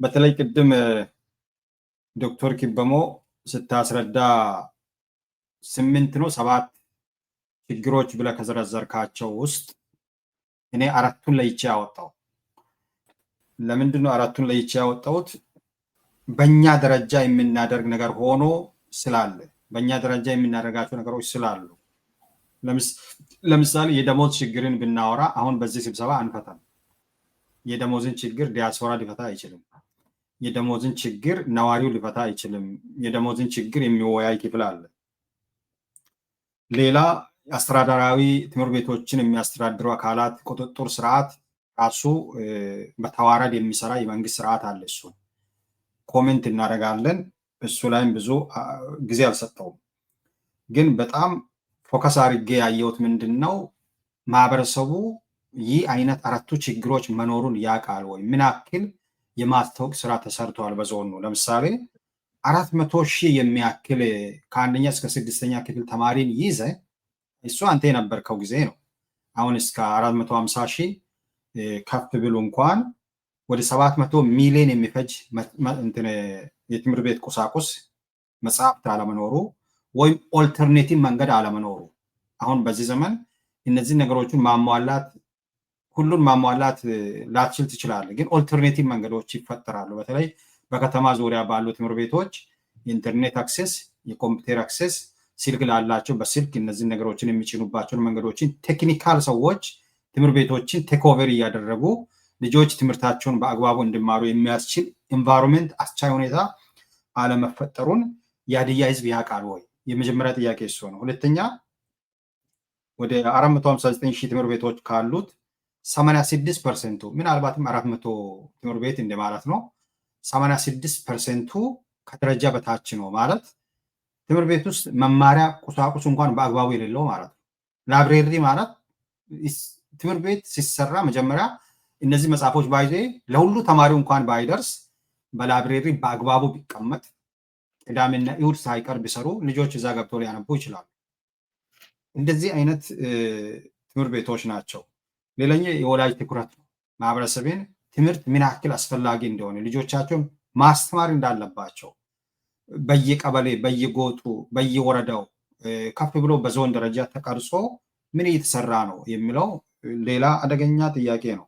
በተለይ ቅድም ዶክተር ኪበሞ ስታስረዳ 8 ነው 7 ችግሮች ብለህ ከዘረዘርካቸው ውስጥ እኔ 4ቱን ለይቼ ያወጣው። ለምንድን ነው 4ቱን ለይቼ ያወጣሁት? በእኛ ደረጃ የምናደርግ ነገር ሆኖ ስላለ፣ በእኛ ደረጃ የምናደርጋቸው ነገሮች ስላሉ። ለምሳሌ የደሞዝ ችግርን ብናወራ አሁን በዚህ ስብሰባ አንፈታም። የደሞዝን ችግር ዲያስፖራ ሊፈታ አይችልም። የደሞዝን ችግር ነዋሪው ሊፈታ አይችልም። የደሞዝን ችግር የሚወያይ ክፍል አለ። ሌላ አስተዳደራዊ ትምህርት ቤቶችን የሚያስተዳድሩ አካላት ቁጥጥር ስርዓት ራሱ በተዋረድ የሚሰራ የመንግስት ስርዓት አለ። እሱ ኮሜንት እናደርጋለን። እሱ ላይም ብዙ ጊዜ አልሰጠውም። ግን በጣም ፎከስ አድርጌ ያየሁት ምንድን ነው፣ ማህበረሰቡ ይህ አይነት 4ቱ ችግሮች መኖሩን ያውቃል ወይ? ምን ያክል የማስታወቅ ስራ ተሰርተዋል በዞኑ? ለምሳሌ 400,000 የሚያክል ከ1ኛ እስከ 6ኛ ክፍል ተማሪን ይዘ እሱ አንተ የነበርከው ጊዜ ነው። አሁን እስከ 450,000 ከፍ ብሎ እንኳን ወደ 700 ሚሊዮን የሚፈጅ የትምህርት ቤት ቁሳቁስ መጽሐፍት አለመኖሩ ወይም ኦልተርኔቲቭ መንገድ አለመኖሩ፣ አሁን በዚህ ዘመን እነዚህ ነገሮችን ማሟላት ሁሉን ማሟላት ላትችል ትችላለህ፣ ግን ኦልተርኔቲቭ መንገዶች ይፈጠራሉ። በተለይ በከተማ ዙሪያ ባሉ ትምህርት ቤቶች የኢንተርኔት አክሴስ፣ የኮምፒውተር አክሴስ፣ ስልክ ላላቸው በስልክ እነዚህ ነገሮችን የሚጭኑባቸውን መንገዶችን ቴክኒካል ሰዎች ትምህርት ቤቶችን ቴክኦቨር እያደረጉ ልጆች ትምህርታቸውን በአግባቡ እንዲማሩ የሚያስችል ኤንቫይሮንመንት አስቻይ ሁኔታ አለመፈጠሩን የሀዲያ ህዝብ ያውቃል ወይ? የመጀመሪያ ጥያቄ እሱ ነው። ሁለተኛ ወደ 459,000 ትምህርት ቤቶች ካሉት 86%ቱ ምናልባትም 400 ትምህርት ቤት እንደማለት ነው። 86%ቱ ከደረጃ በታች ነው ማለት ትምህርት ቤት ውስጥ መማሪያ ቁሳቁስ እንኳን በአግባቡ የሌለው ማለት ነው። ላይብሬሪ ማለት ትምህርት ቤት ሲሰራ መጀመሪያ እነዚህ መጽሐፎች ባይዜ ለሁሉ ተማሪው እንኳን ባይደርስ በላይብሬሪ በአግባቡ ቢቀመጥ ቅዳሜና እሑድ ሳይቀር ቢሰሩ ልጆች እዛ ገብተው ሊያነቡ ይችላሉ። እንደዚህ አይነት ትምህርት ቤቶች ናቸው። ሌላኛው የወላጅ ትኩረት ነው። ማህበረሰብን ትምህርት ምን ያክል አስፈላጊ እንደሆነ ልጆቻቸውን ማስተማር እንዳለባቸው በየቀበሌ በየጎጡ በየወረዳው ከፍ ብሎ በዞን ደረጃ ተቀርጾ ምን እየተሰራ ነው የሚለው ሌላ አደገኛ ጥያቄ ነው።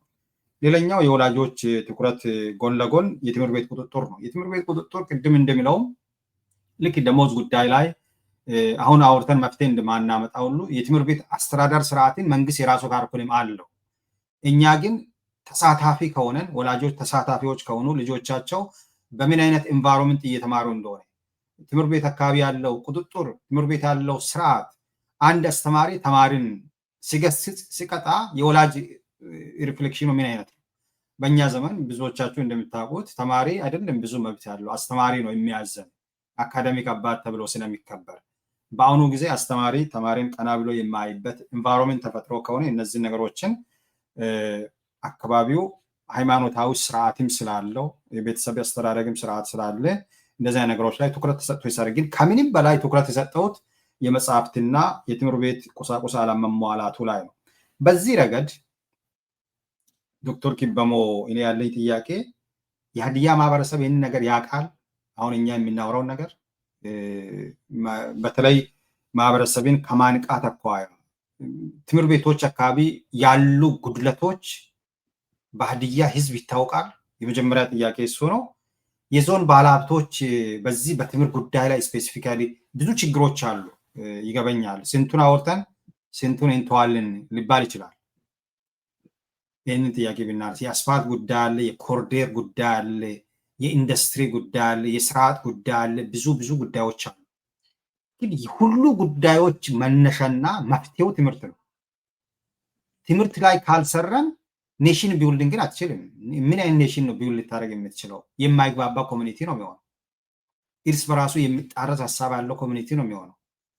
ሌላኛው የወላጆች ትኩረት ጎን ለጎን የትምህርት ቤት ቁጥጥር ነው። የትምህርት ቤት ቁጥጥር ቅድም እንደሚለውም ልክ ደሞዝ ጉዳይ ላይ አሁን አውርተን መፍትሄ እንደማናመጣ ሁሉ የትምህርት ቤት አስተዳደር ስርዓትን መንግስት የራሱ ካሪኩለም አለው። እኛ ግን ተሳታፊ ከሆነን ወላጆች ተሳታፊዎች ከሆኑ ልጆቻቸው በምን አይነት ኤንቫይሮንመንት እየተማሩ እንደሆነ ትምህርት ቤት አካባቢ ያለው ቁጥጥር፣ ትምህርት ቤት ያለው ስርዓት፣ አንድ አስተማሪ ተማሪን ሲገስጽ ሲቀጣ የወላጅ ሪፍሌክሽኑ ምን አይነት ነው? በእኛ ዘመን ብዙዎቻችሁ እንደምታውቁት ተማሪ አይደለም ብዙ መብት ያለው አስተማሪ ነው የሚያዘን አካዳሚክ አባት ተብሎ ስለሚከበር። በአሁኑ ጊዜ አስተማሪ ተማሪን ቀና ብሎ የማይበት ኤንቫይሮንመንት ተፈጥሮ ከሆነ እነዚህ ነገሮችን አካባቢው ሃይማኖታዊ ስርዓትም ስላለው የቤተሰብ አስተዳደግም ስርዓት ስላለ እንደዚህ አይነት ነገሮች ላይ ትኩረት ተሰጥቶ ይሰራል። ግን ከምንም በላይ ትኩረት የሰጠሁት የመጽሐፍትና የትምህርት ቤት ቁሳቁስ አለመሟላቱ ላይ ነው። በዚህ ረገድ ዶክተር ኪበሞ እኔ ያለኝ ጥያቄ የሀዲያ ማህበረሰብ ይህንን ነገር ያውቃል? አሁን እኛ የምናወራውን ነገር በተለይ ማህበረሰብን ከማንቃት አኳያ ትምህርት ቤቶች አካባቢ ያሉ ጉድለቶች በሀዲያ ህዝብ ይታወቃል? የመጀመሪያ ጥያቄ እሱ ነው። የዞን ባለሀብቶች በዚህ በትምህርት ጉዳይ ላይ ስፔሲፊካሊ ብዙ ችግሮች አሉ፣ ይገበኛል። ስንቱን አወርተን ስንቱን እንተዋለን ሊባል ይችላል። ይህንን ጥያቄ ብናነሳ የአስፋልት ጉዳይ አለ፣ የኮሪደር ጉዳይ አለ፣ የኢንዱስትሪ ጉዳይ አለ፣ የስርዓት ጉዳይ አለ፣ ብዙ ጉዳዮች አሉ። ግን ሁሉ ጉዳዮች መነሻና መፍትሄው ትምህርት ነው። ትምህርት ላይ ካልሰራን ኔሽን ቢውልዲንግን አትችልም። ምን አይነት ኔሽን ነው ቢውልድ ልታደርግ የምትችለው? የማይግባባ ኮሚኒቲ ነው የሚሆነው። እርስ በራሱ የሚጣረስ ሀሳብ ያለው ኮሚኒቲ ነው የሚሆነው።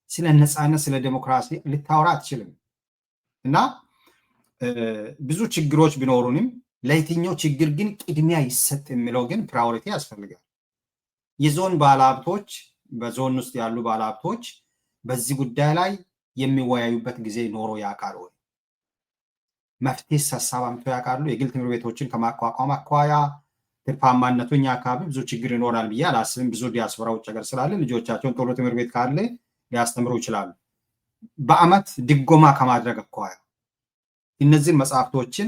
ስለ ነፃነት ስለ ዴሞክራሲ ልታወራ አትችልም። እና ብዙ ችግሮች ቢኖሩንም ለየትኛው ችግር ግን ቅድሚያ ይሰጥ የሚለው ግን ፕራዮሪቲ ያስፈልጋል። የዞን ባለሀብቶች በዞን ውስጥ ያሉ ባለሀብቶች በዚህ ጉዳይ ላይ የሚወያዩበት ጊዜ ኖሮ ያውቃል ወይ? መፍትሄ ሀሳብ አምጥተው ያውቃሉ? የግል ትምህርት ቤቶችን ከማቋቋም አኳያ ትርፋማነቱ እኛ አካባቢ ብዙ ችግር ይኖራል ብዬ አላስብም። ብዙ ዲያስፖራ ውጭ ሀገር ስላለ ልጆቻቸውን ቶሎ ትምህርት ቤት ካለ ሊያስተምሩ ይችላሉ። በአመት ድጎማ ከማድረግ አኳያ እነዚህን መጽሐፍቶችን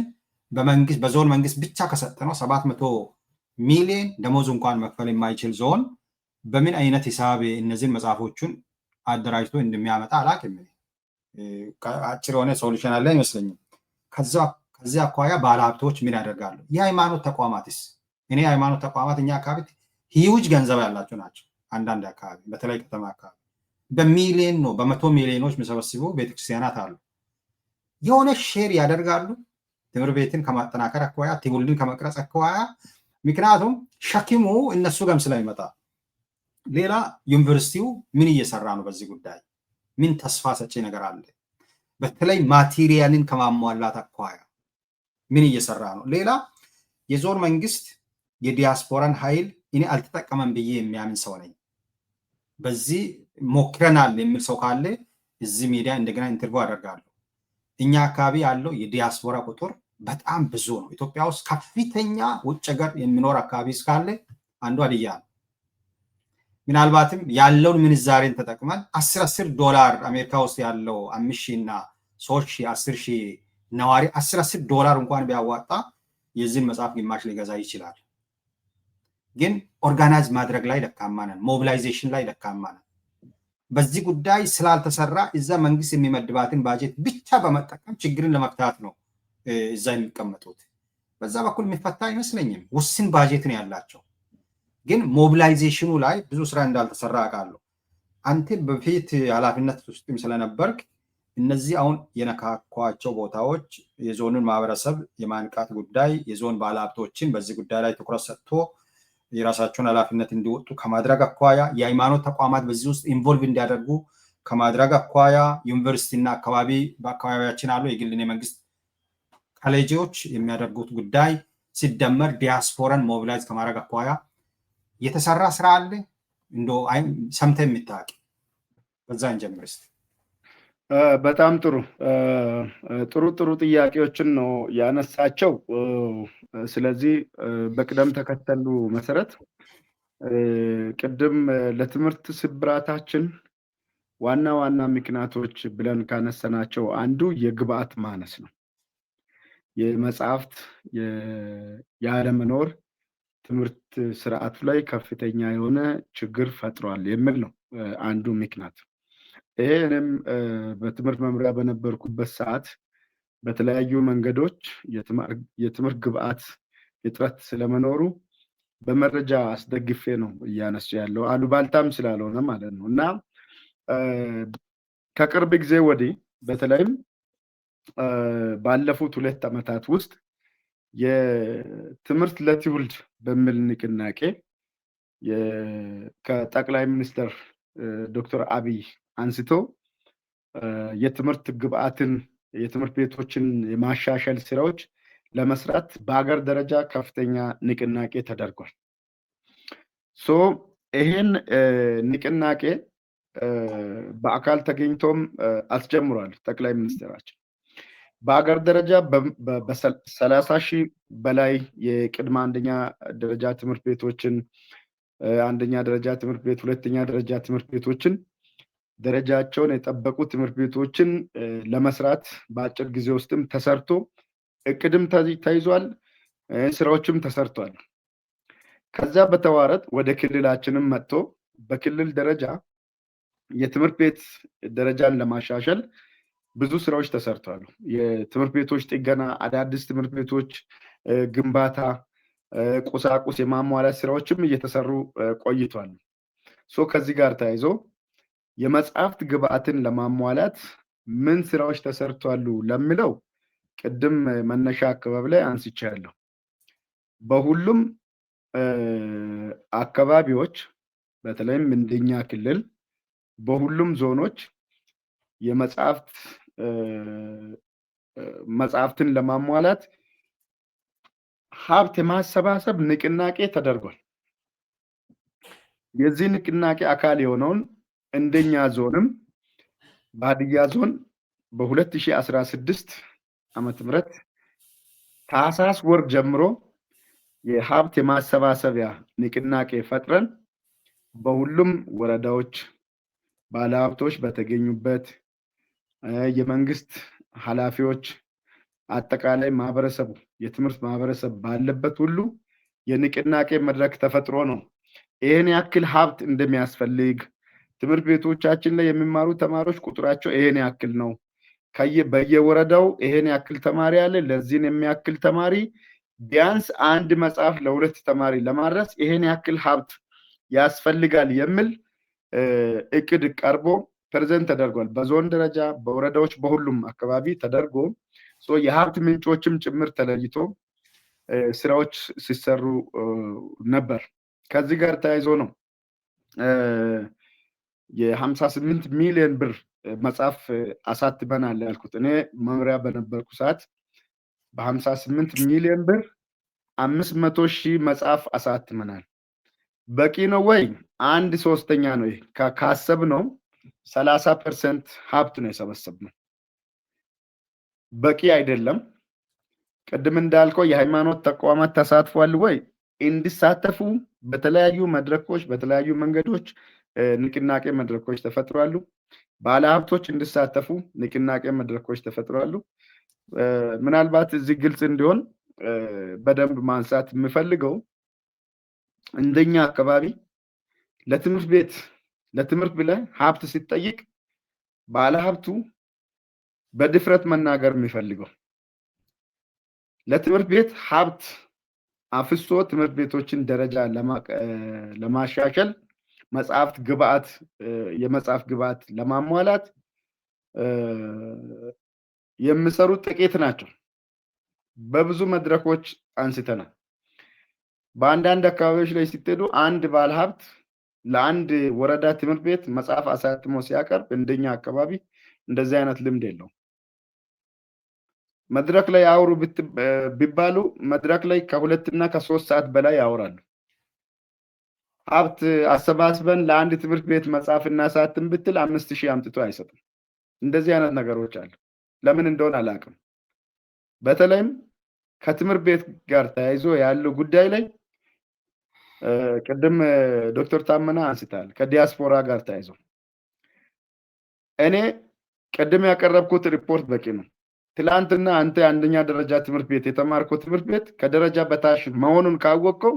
በመንግስት በዞን መንግስት ብቻ ከሰጠነው 700 ሚሊዮን ደሞዝ እንኳን መክፈል የማይችል ዞን በምን አይነት ሂሳብ እነዚህን መጽሐፎቹን አደራጅቶ እንደሚያመጣ አላውቅም። አጭር የሆነ ሶሉሽን አለ አይመስለኝም። ከዚያ አኳያ ባለሀብቶች ምን ያደርጋሉ? የሃይማኖት ተቋማትስ? እኔ የሃይማኖት ተቋማት እኛ አካባቢ ሂውጅ ገንዘብ ያላቸው ናቸው። አንዳንድ አካባቢ በተለይ ከተማ አካባቢ በሚሊዮን ነው በመቶ ሚሊዮኖች የሚሰበስቡ ቤተክርስቲያናት አሉ። የሆነ ሼር ያደርጋሉ ትምህርት ቤትን ከማጠናከር አኳያ፣ ትውልድን ከመቅረጽ አኳያ። ምክንያቱም ሸክሙ እነሱ ጋም ስለሚመጣ። ሌላ ዩኒቨርሲቲው ምን እየሰራ ነው? በዚህ ጉዳይ ምን ተስፋ ሰጪ ነገር አለ? በተለይ ማቴሪያልን ከማሟላት አኳያ ምን እየሰራ ነው? ሌላ የዞን መንግስት የዲያስፖራን ኃይል እኔ አልተጠቀመም ብዬ የሚያምን ሰው ነኝ። በዚህ ሞክረናል የሚል ሰው ካለ እዚህ ሚዲያ እንደገና ኢንተርቪው አደርጋለሁ። እኛ አካባቢ ያለው የዲያስፖራ ቁጥር በጣም ብዙ ነው። ኢትዮጵያ ውስጥ ከፍተኛ ውጭ ሀገር የሚኖር አካባቢ እስካለ አንዱ ሀዲያ ነው። ምናልባትም ያለውን ምንዛሬን ተጠቅመን 10 ዶላር አሜሪካ ውስጥ ያለው 5,000 እና 3,000 10,000 ነዋሪ 10 ዶላር እንኳን ቢያዋጣ የዚህን መጽሐፍ ግማሽ ሊገዛ ይችላል። ግን ኦርጋናይዝ ማድረግ ላይ ደካማ ነን፣ ሞቢላይዜሽን ላይ ደካማ ነን። በዚህ ጉዳይ ስላልተሰራ እዛ መንግስት የሚመድባትን ባጀት ብቻ በመጠቀም ችግርን ለመፍታት ነው እዛ የሚቀመጡት። በዛ በኩል የሚፈታ አይመስለኝም። ውስን ባጀት ነው ያላቸው። ግን ሞቢላይዜሽኑ ላይ ብዙ ስራ እንዳልተሰራ አውቃለሁ። አንተ በፊት ኃላፊነት ውስጥም ስለነበርክ እነዚህ አሁን የነካኳቸው ቦታዎች የዞኑን ማህበረሰብ የማንቃት ጉዳይ፣ የዞን ባለሀብቶችን በዚህ ጉዳይ ላይ ትኩረት ሰጥቶ የራሳቸውን ኃላፊነት እንዲወጡ ከማድረግ አኳያ፣ የሃይማኖት ተቋማት በዚህ ውስጥ ኢንቮልቭ እንዲያደርጉ ከማድረግ አኳያ፣ ዩኒቨርሲቲና አካባቢ በአካባቢያችን አሉ የግልና የመንግስት ኮሌጆች የሚያደርጉት ጉዳይ ሲደመር ዲያስፖራን ሞቢላይዝ ከማድረግ አኳያ የተሰራ ስራ አለ። እንዶ ሰምተህ የምታውቅ በዛ እንጀምር እስቲ። በጣም ጥሩ ጥያቄዎችን ነው ያነሳቸው። ስለዚህ በቅደም ተከተሉ መሰረት ቅድም ለትምህርት ስብራታችን ዋና ምክንያቶች ብለን ካነሳናቸው አንዱ የግብአት ማነስ ነው። የመጽሐፍት ያለመኖር ትምህርት ስርዓቱ ላይ ከፍተኛ የሆነ ችግር ፈጥሯል የሚል ነው አንዱ ምክንያት። ይሄ እኔም በትምህርት መምሪያ በነበርኩበት ሰዓት በተለያዩ መንገዶች የትምህርት ግብአት እጥረት ስለመኖሩ በመረጃ አስደግፌ ነው እያነሱ ያለው፣ አሉባልታም ስላልሆነ ማለት ነው። እና ከቅርብ ጊዜ ወዲህ በተለይም ባለፉት 2 ዓመታት ውስጥ የትምህርት ለትውልድ በሚል ንቅናቄ ከጠቅላይ ሚኒስትር ዶክተር አብይ አንስቶ የትምህርት ግብአትን የትምህርት ቤቶችን የማሻሻል ስራዎች ለመስራት በሀገር ደረጃ ከፍተኛ ንቅናቄ ተደርጓል። ይሄን ንቅናቄ በአካል ተገኝቶም አስጀምሯል ጠቅላይ ሚኒስትራችን። በሀገር ደረጃ በ30,000 በላይ የቅድመ አንደኛ ደረጃ ትምህርት ቤቶችን፣ አንደኛ ደረጃ ትምህርት ቤት፣ ሁለተኛ ደረጃ ትምህርት ቤቶችን ደረጃቸውን የጠበቁ ትምህርት ቤቶችን ለመስራት በአጭር ጊዜ ውስጥም ተሰርቶ እቅድም ተይዟል፣ ስራዎችም ተሰርቷል። ከዛ በተዋረድ ወደ ክልላችንም መጥቶ በክልል ደረጃ የትምህርት ቤት ደረጃን ለማሻሻል ብዙ ስራዎች ተሰርተዋል። የትምህርት ቤቶች ጥገና፣ አዳዲስ ትምህርት ቤቶች ግንባታ፣ ቁሳቁስ የማሟላት ስራዎችም እየተሰሩ ቆይቷል። ከዚህ ጋር ተያይዞ የመጽሐፍት ግብአትን ለማሟላት ምን ስራዎች ተሰርቷሉ ለሚለው ቅድም መነሻ አካባቢ ላይ አንስቻለሁ። በሁሉም አካባቢዎች በተለይም እንደኛ ክልል በሁሉም ዞኖች መጽሐፍትን ለማሟላት ሀብት የማሰባሰብ ንቅናቄ ተደርጓል። የዚህ ንቅናቄ አካል የሆነውን እንደኛ ዞንም በሀዲያ ዞን በ2016 ዓመተ ምህረት ታህሳስ ወር ጀምሮ የሀብት የማሰባሰቢያ ንቅናቄ ፈጥረን በሁሉም ወረዳዎች ባለሀብቶች በተገኙበት የመንግስት ኃላፊዎች አጠቃላይ ማህበረሰቡ የትምህርት ማህበረሰብ ባለበት ሁሉ የንቅናቄ መድረክ ተፈጥሮ ነው ይሄን ያክል ሀብት እንደሚያስፈልግ ትምህርት ቤቶቻችን ላይ የሚማሩ ተማሪዎች ቁጥራቸው ይሄን ያክል ነው በየወረዳው ይሄን ያክል ተማሪ አለ ለዚህን የሚያክል ተማሪ ቢያንስ አንድ መጽሐፍ ለሁለት ተማሪ ለማድረስ ይሄን ያክል ሀብት ያስፈልጋል የሚል እቅድ ቀርቦ ፕሬዘንት ተደርጓል በዞን ደረጃ በወረዳዎች በሁሉም አካባቢ ተደርጎ የሀብት ምንጮችም ጭምር ተለይቶ ስራዎች ሲሰሩ ነበር ከዚህ ጋር ተያይዞ ነው የ58 ሚሊዮን ብር መጽሐፍ አሳትመናል ያልኩት እኔ መምሪያ በነበርኩ ሰዓት በ58 ሚሊዮን ብር 500,000 መጽሐፍ አሳትመናል በቂ ነው ወይ 1/3 ነው ካሰብነው 30% ሀብት ነው የሰበሰብነው በቂ አይደለም ቅድም እንዳልከው የሃይማኖት ተቋማት ተሳትፏል ወይ እንዲሳተፉ በተለያዩ መድረኮች በተለያዩ መንገዶች ንቅናቄ መድረኮች ተፈጥሯሉ ባለሀብቶች እንዲሳተፉ ንቅናቄ መድረኮች ተፈጥሯሉ ምናልባት እዚህ ግልጽ እንዲሆን በደንብ ማንሳት የምፈልገው እንደኛ አካባቢ ለትምህርት ብለህ ሀብት ሲጠይቅ ባለሀብቱ በድፍረት መናገር የሚፈልገው ለትምህርት ቤት ሀብት አፍሶ ትምህርት ቤቶችን ደረጃ ለማሻሻል መጽሐፍት ግብአት የመጽሐፍ ግብአት ለማሟላት የሚሰሩ ጥቂት ናቸው በብዙ መድረኮች አንስተናል በአንዳንድ አካባቢዎች ላይ ሲተዱ አንድ ባለሀብት ለአንድ ወረዳ ትምህርት ቤት መጽሐፍ አሳትሞ ሲያቀርብ እንደኛ አካባቢ እንደዚህ አይነት ልምድ የለውም መድረክ ላይ አውሩ ቢባሉ መድረክ ላይ ከ2 እና ከ3 ሰዓት በላይ ያወራሉ ሀብት አሰባስበን ለአንድ ትምህርት ቤት መጽሐፍ እናሳትም ብትል 5,000 አምጥቶ አይሰጥም እንደዚህ አይነት ነገሮች አሉ ለምን እንደሆነ አላውቅም በተለይም ከትምህርት ቤት ጋር ተያይዞ ያለው ጉዳይ ላይ ቅድም ዶክተር ታመና አንስታል ከዲያስፖራ ጋር ተያይዞ እኔ ቅድም ያቀረብኩት ሪፖርት በቂ ነው ትላንትና አንተ አንደኛ ደረጃ ትምህርት ቤት የተማርከው ትምህርት ቤት ከደረጃ በታች መሆኑን ካወቀው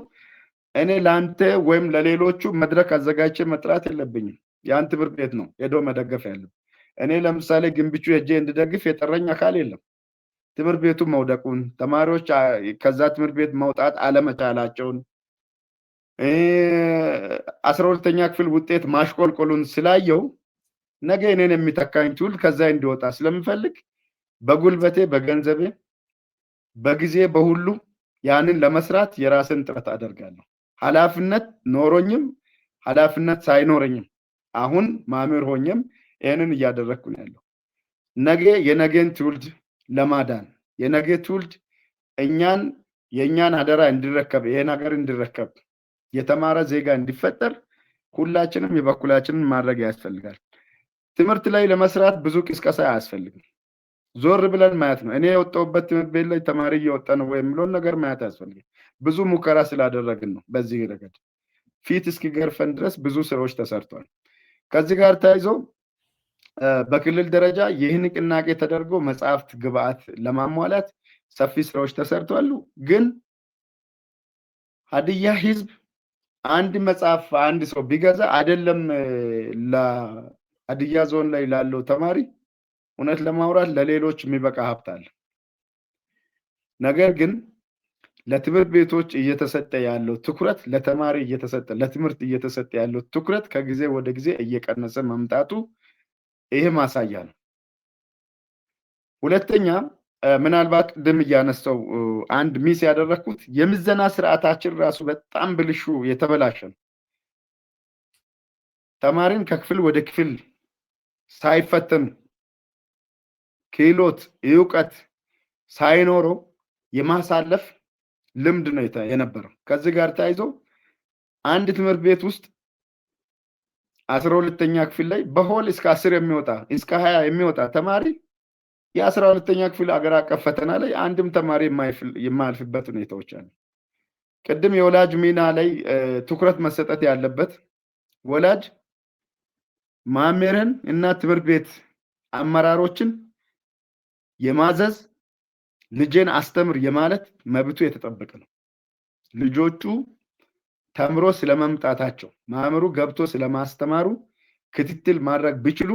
እኔ ላንተ ወይም ለሌሎቹ መድረክ አዘጋጅቼ መጥራት የለብኝም ያን ትምህርት ቤት ነው ሄዶ መደገፍ ያለው እኔ ለምሳሌ ግንብቹ ሄጄ እንድደግፍ የጠረኝ አካል የለም ትምህርት ቤቱ መውደቁን ተማሪዎች ከዛ ትምህርት ቤት መውጣት አለመቻላቸውን 12ኛ ክፍል ውጤት ማሽቆልቆሉን ስላየው ነገ እኔን የሚተካኝ ትውልድ ከዛ እንዲወጣ ስለምፈልግ በጉልበቴ በገንዘቤ በጊዜ በሁሉ ያንን ለመስራት የራስን ጥረት አደርጋለሁ ኃላፊነት ኖሮኝም ኃላፊነት ሳይኖረኝም አሁን ማምር ሆኜም ይሄንን እያደረኩ ነው ያለው ነገ የነገን ትውልድ ለማዳን የነገ ትውልድ የኛን አደራ እንዲረከብ ይሄን ሀገር እንዲረከብ የተማረ ዜጋ እንዲፈጠር ሁላችንም የበኩላችንን ማድረግ ያስፈልጋል ትምህርት ላይ ለመስራት ብዙ ቅስቀሳ አያስፈልግም ዞር ብለን ማየት ነው እኔ የወጣሁበት ትምህርት ቤት ላይ ተማሪ እየወጣ ነው ወይ የሚለውን ነገር ማየት ያስፈልጋል ብዙ ሙከራ ስላደረግን ነው በዚህ ረገድ ፊት እስኪገርፈን ድረስ ብዙ ስራዎች ተሰርቷል ከዚህ ጋር ተያይዞ በክልል ደረጃ ይህ ንቅናቄ ተደርጎ መጽሐፍት ግብአት ለማሟላት ሰፊ ስራዎች ተሰርቷል ግን ሀዲያ ህዝብ አንድ መጽሐፍ አንድ ሰው ቢገዛ አይደለም ለሀዲያ ዞን ላይ ላለው ተማሪ እውነት ለማውራት ለሌሎች የሚበቃ ሀብት አለ ነገር ግን ለትምህርት ቤቶች እየተሰጠ ያለው ትኩረት ለተማሪ እየተሰጠ ለትምህርት እየተሰጠ ያለው ትኩረት ከጊዜ ወደ ጊዜ እየቀነሰ መምጣቱ ይሄ ማሳያ ነው ሁለተኛ ምናልባት ቅድም እያነሳው አንድ ሚስ ያደረኩት የምዘና ስርዓታችን ራሱ በጣም ብልሹ የተበላሸ ነው ተማሪን ከክፍል ወደ ክፍል ሳይፈተኑ ክህሎት ዕውቀት ሳይኖረው የማሳለፍ ልምድ ነው የነበረው ከዚህ ጋር ተያይዞ አንድ ትምህርት ቤት ውስጥ 12ኛ ክፍል ላይ በሆል እስከ 10 የሚወጣ እስከ 20 የሚወጣ ተማሪ የ12ኛ ክፍል አገር አቀፍ ፈተና ላይ አንድም ተማሪ የማያልፍበት ሁኔታዎች አሉ ቅድም የወላጅ ሚና ላይ ትኩረት መሰጠት ያለበት ወላጅ መምህርን እና ትምህርት ቤት አመራሮችን የማዘዝ ልጄን አስተምር የማለት መብቱ የተጠበቀ ነው። ልጆቹ ተምሮ ስለመምጣታቸው መምህሩ ገብቶ ስለማስተማሩ ክትትል ማድረግ ቢችሉ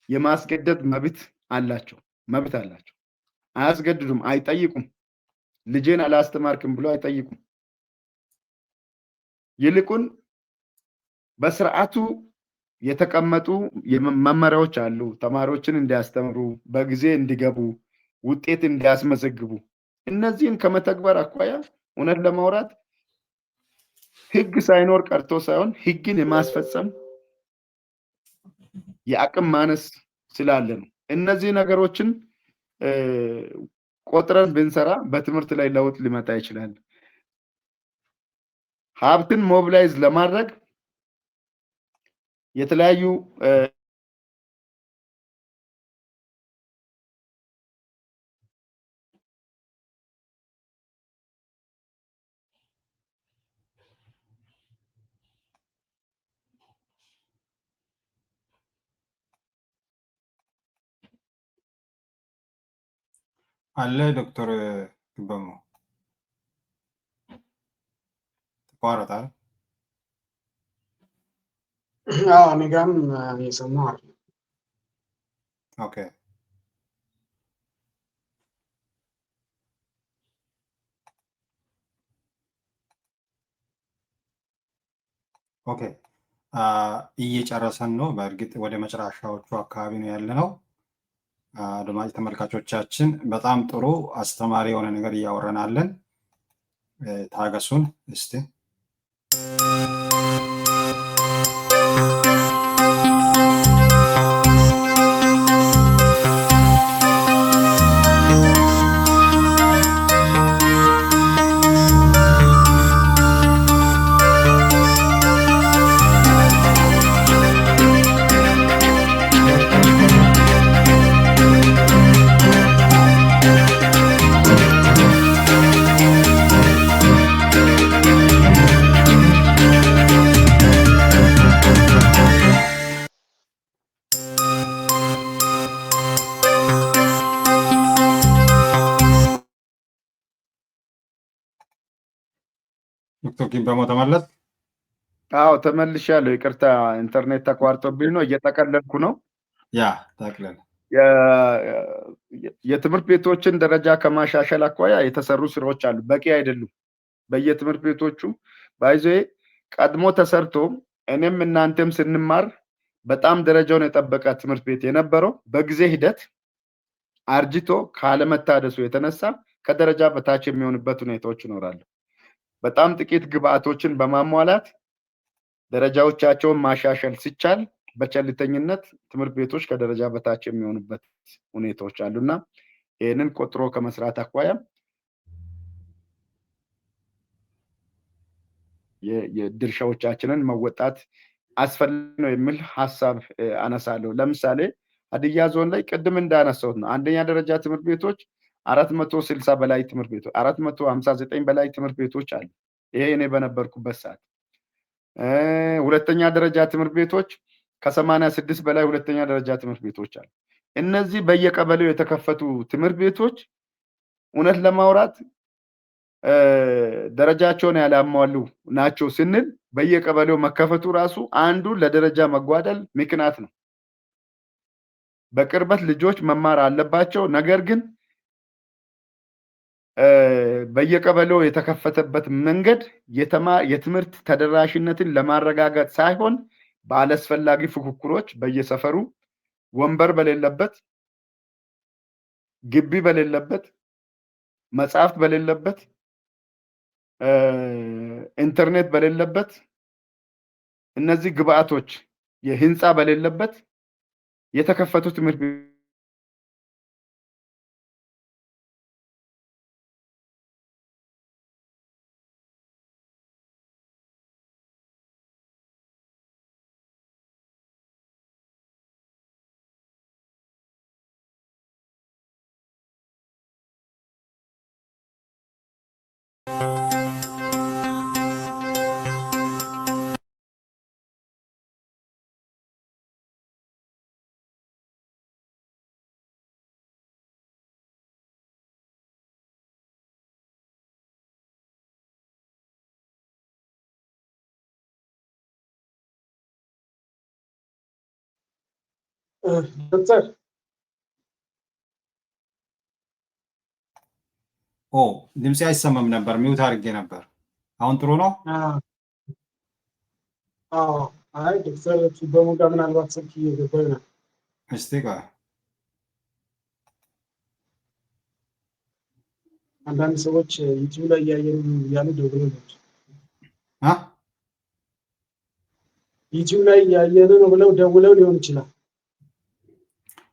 የማስገደድ መብት አላቸው። አያስገድዱም፣ አይጠይቁም። ልጄን አላስተማርክም ብሎ አይጠይቁም። ይልቁን በስርዓቱ የተቀመጡ መመሪያዎች አሉ። ተማሪዎችን እንዲያስተምሩ፣ በጊዜ እንዲገቡ፣ ውጤት እንዲያስመዘግቡ። እነዚህን ከመተግበር አኳያ እውነት ለማውራት ህግ ሳይኖር ቀርቶ ሳይሆን ህግን የማስፈጸም የአቅም ማነስ ስላለ ነው። እነዚህ ነገሮችን ቆጥረን ብንሰራ በትምህርት ላይ ለውጥ ሊመጣ ይችላል። ሀብትን ሞቢላይዝ ለማድረግ የተለያዩ አለ ዶክተር ግበሙ ተቋረጣል። እኔ ጋርም የሰማሁ አለ። ኦኬ ኦኬ እየጨረሰን ነው። በእርግጥ ወደ መጨረሻዎቹ አካባቢ ነው ያለነው። አድማጭ ተመልካቾቻችን በጣም ጥሩ አስተማሪ የሆነ ነገር እያወረናለን። ታገሱን እስቲ። ዶክተር ግበሙ ተመለስ? አዎ ተመልሻለሁ። ይቅርታ ኢንተርኔት ተቋርጦብኝ ነው። እየጠቀለልኩ ነው። ያ ጠቅለል። የትምህርት ቤቶችን ደረጃ ከማሻሻል አኳያ የተሰሩ ስራዎች አሉ። በቂ አይደሉም። በየትምህርት ቤቶቹ ባይዞ ቀድሞ ተሰርቶ እኔም እናንተም ስንማር በጣም ደረጃውን የጠበቀ ትምህርት ቤት የነበረው በጊዜ ሂደት አርጅቶ ካለመታደሱ የተነሳ ከደረጃ በታች የሚሆንበት ሁኔታዎች ይኖራሉ። በጣም ጥቂት ግብአቶችን በማሟላት ደረጃዎቻቸውን ማሻሻል ሲቻል በቸልተኝነት ትምህርት ቤቶች ከደረጃ በታች የሚሆኑበት ሁኔታዎች አሉና ይህንን ቆጥሮ ከመስራት አኳያ የድርሻዎቻችንን መወጣት አስፈላጊ ነው የሚል ሀሳብ አነሳለሁ። ለምሳሌ ሀዲያ ዞን ላይ ቅድም እንዳነሳሁት ነው። አንደኛ ደረጃ ትምህርት ቤቶች 460 በላይ ትምህርት ቤቶች 459 በላይ ትምህርት ቤቶች አሉ። ይሄ እኔ በነበርኩበት ሰዓት። ሁለተኛ ደረጃ ትምህርት ቤቶች ከ86 በላይ ሁለተኛ ደረጃ ትምህርት ቤቶች አሉ። እነዚህ በየቀበሌው የተከፈቱ ትምህርት ቤቶች እውነት ለማውራት ደረጃቸውን ያላሟሉ ናቸው ስንል በየቀበሌው መከፈቱ ራሱ አንዱ ለደረጃ መጓደል ምክንያት ነው። በቅርበት ልጆች መማር አለባቸው። ነገር ግን በየቀበሌው የተከፈተበት መንገድ የትምህርት ተደራሽነትን ለማረጋገጥ ሳይሆን ባላስፈላጊ ፉክክሮች በየሰፈሩ ወንበር በሌለበት፣ ግቢ በሌለበት፣ መጽሐፍት በሌለበት፣ ኢንተርኔት በሌለበት፣ እነዚህ ግብአቶች የህንፃ በሌለበት የተከፈቱ ትምህርት ዶክተር ድምፄ አይሰማም ነበር፣ ሚውት አድርጌ ነበር። አሁን ጥሩ ነው? አይ ዶክተር ቱቦሙ ጋር ምናልባት ስልክ እየገባኝ ነው። እስቲ ቆይ አንዳንድ ሰዎች ዩቲዩብ ላይ እያሉ ደውለው ዩቲዩብ ላይ እያየን ነው ብለው ደውለው ሊሆን ይችላል።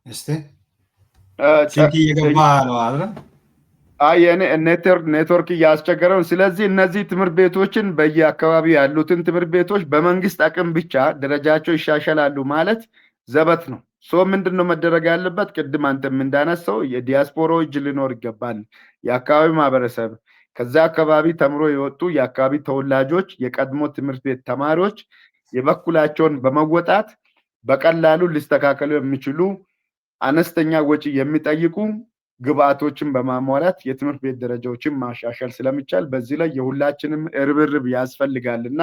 እስቲ ስልክ እየገባ ነው አይደል? ኔትወርክ እያስቸገረው። ስለዚህ እነዚህ ትምህርት ቤቶችን በየአካባቢ ያሉትን ትምህርት ቤቶች በመንግስት አቅም ብቻ ደረጃቸው ይሻሻላሉ ማለት ዘበት ነው። ምንድነው መደረግ ያለበት? ቅድም አንተም እንዳነሳው የዲያስፖራው እጅ ሊኖር ይገባል። የአካባቢ ማህበረሰብ፣ ከዛ አካባቢ ተምሮ የወጡ የአካባቢ ተወላጆች፣ የቀድሞ ትምህርት ቤት ተማሪዎች የበኩላቸውን በመወጣት በቀላሉ ሊስተካከሉ የሚችሉ አነስተኛ ወጪ የሚጠይቁ ግብአቶችን በማሟላት የትምህርት ቤት ደረጃዎችን ማሻሻል ስለሚቻል በዚህ ላይ የሁላችንም ርብርብ ያስፈልጋል እና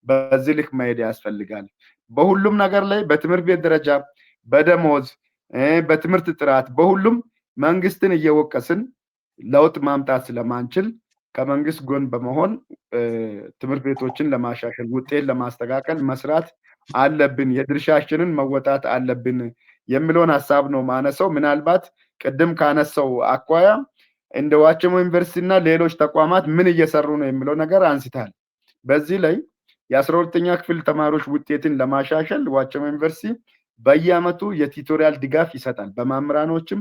በዚህ ልክ መሄድ ያስፈልጋል። በሁሉም ነገር ላይ በትምህርት ቤት ደረጃ፣ በደሞዝ፣ በትምህርት ጥራት፣ በሁሉም መንግስትን እየወቀስን ለውጥ ማምጣት ስለማንችል ከመንግስት ጎን በመሆን ትምህርት ቤቶችን ለማሻሻል ውጤት ለማስተካከል መስራት አለብን፣ የድርሻችንን መወጣት አለብን የሚለውን ሀሳብ ነው ማነሳው። ምናልባት ቅድም ካነሳው አኳያ እንደ ዋቸሞ ዩኒቨርሲቲ እና ሌሎች ተቋማት ምን እየሰሩ ነው የሚለው ነገር አንስታል። በዚህ ላይ የ12ኛ ክፍል ተማሪዎች ውጤትን ለማሻሻል ዋቸሞ ዩኒቨርሲቲ በየአመቱ የቲቶሪያል ድጋፍ ይሰጣል። በመምህራኖችም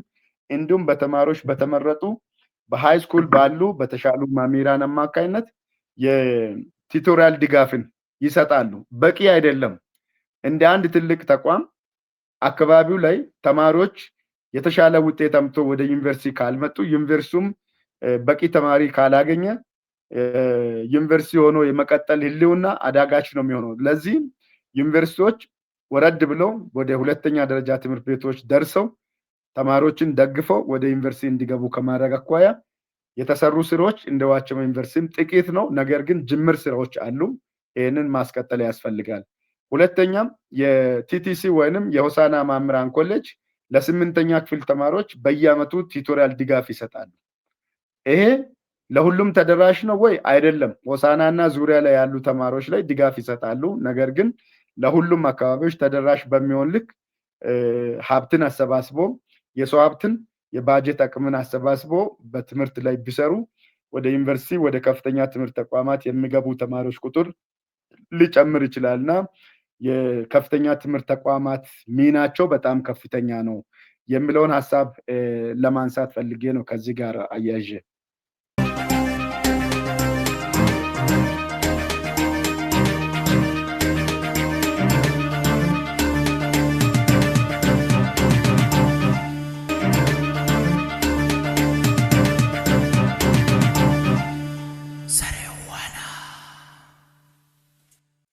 እንዲሁም በተማሪዎች በተመረጡ በሃይ ስኩል ባሉ በተሻሉ መምህራን አማካኝነት የቲቶሪያል ድጋፍን ይሰጣሉ። በቂ አይደለም። እንደ አንድ ትልቅ ተቋም አካባቢው ላይ ተማሪዎች የተሻለ ውጤት አምጥቶ ወደ ዩኒቨርሲቲ ካልመጡ ዩኒቨርሲቲውም በቂ ተማሪ ካላገኘ ዩኒቨርሲቲ ሆኖ የመቀጠል ህልውና አዳጋች ነው የሚሆነው። ለዚህ ዩኒቨርሲቲዎች ወረድ ብለው ወደ ሁለተኛ ደረጃ ትምህርት ቤቶች ደርሰው ተማሪዎችን ደግፈው ወደ ዩኒቨርሲቲ እንዲገቡ ከማድረግ አኳያ የተሰሩ ስራዎች እንደ ዋቸሞ ዩኒቨርሲቲም ጥቂት ነው፣ ነገር ግን ጅምር ስራዎች አሉ። ይህንን ማስቀጠል ያስፈልጋል። ሁለተኛም የቲቲሲ ወይንም የሆሳና መምህራን ኮሌጅ ለ8ኛ ክፍል ተማሪዎች በየአመቱ ቲቶሪያል ድጋፍ ይሰጣሉ። ይሄ ለሁሉም ተደራሽ ነው ወይ? አይደለም። ሆሳናና ዙሪያ ላይ ያሉ ተማሪዎች ላይ ድጋፍ ይሰጣሉ። ነገር ግን ለሁሉም አካባቢዎች ተደራሽ በሚሆን ልክ ሀብትን አሰባስቦ የሰው ሀብትን የባጀት አቅምን አሰባስቦ በትምህርት ላይ ቢሰሩ ወደ ዩኒቨርሲቲ ወደ ከፍተኛ ትምህርት ተቋማት የሚገቡ ተማሪዎች ቁጥር ሊጨምር ይችላልና የከፍተኛ ትምህርት ተቋማት ሚናቸው በጣም ከፍተኛ ነው የሚለውን ሀሳብ ለማንሳት ፈልጌ ነው ከዚህ ጋር አያይዤ።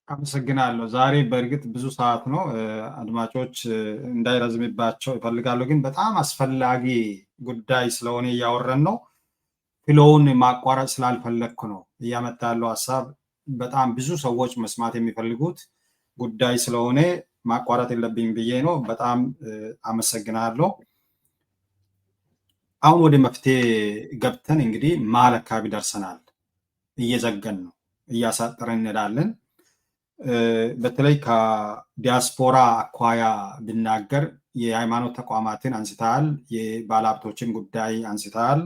አመሰግናለሁ። ዛሬ በእርግጥ ብዙ ሰዓት ነው፣ አድማጮች እንዳይረዝምባቸው ይፈልጋለሁ። ግን በጣም አስፈላጊ ጉዳይ ስለሆነ እያወረን ነው። ፍሎውን ማቋረጥ ስላልፈለግኩ ነው እያመጣ ያለው ሀሳብ። በጣም ብዙ ሰዎች መስማት የሚፈልጉት ጉዳይ ስለሆነ ማቋረጥ የለብኝ ብዬ ነው። በጣም አመሰግናለሁ። አሁን ወደ መፍትሄ ገብተን እንግዲህ መሀል አካባቢ ደርሰናል። እየዘገን ነው፣ እያሳጠረን እንሄዳለን። በተለይ ከዲያስፖራ አኳያ ብናገር የሃይማኖት ተቋማትን አንስተሃል፣ የባለሀብቶችን ጉዳይ አንስተሃል።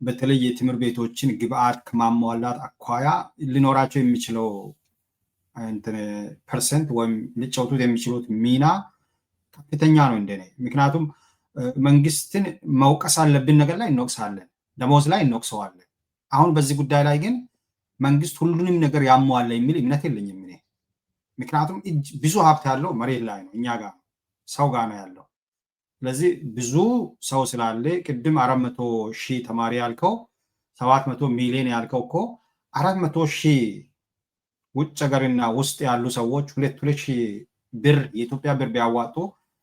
በተለይ የትምህርት ቤቶችን ግብአት ከማሟላት አኳያ ሊኖራቸው የሚችለው ፐርሰንት ወይም ሊጫወቱት የሚችሉት ሚና ከፍተኛ ነው እንደኔ። ምክንያቱም መንግስትን መውቀስ አለብን ነገር ላይ እንወቅሳለን፣ ደሞዝ ላይ እንወቅሰዋለን። አሁን በዚህ ጉዳይ ላይ ግን መንግስት ሁሉንም ነገር ያሟላ የሚል እምነት የለኝም እኔ። ምክንያቱም ብዙ ሀብት ያለው መሬት ላይ ነው፣ እኛ ጋር ሰው ጋር ነው ያለው። ስለዚህ ብዙ ሰው ስላለ ቅድም 400 ሺህ ተማሪ ያልከው 700 ሚሊዮን ያልከው እኮ 400 ሺህ ውጭ ሀገርና ውስጥ ያሉ ሰዎች 2 ሺህ ብር የኢትዮጵያ ብር ቢያዋጡ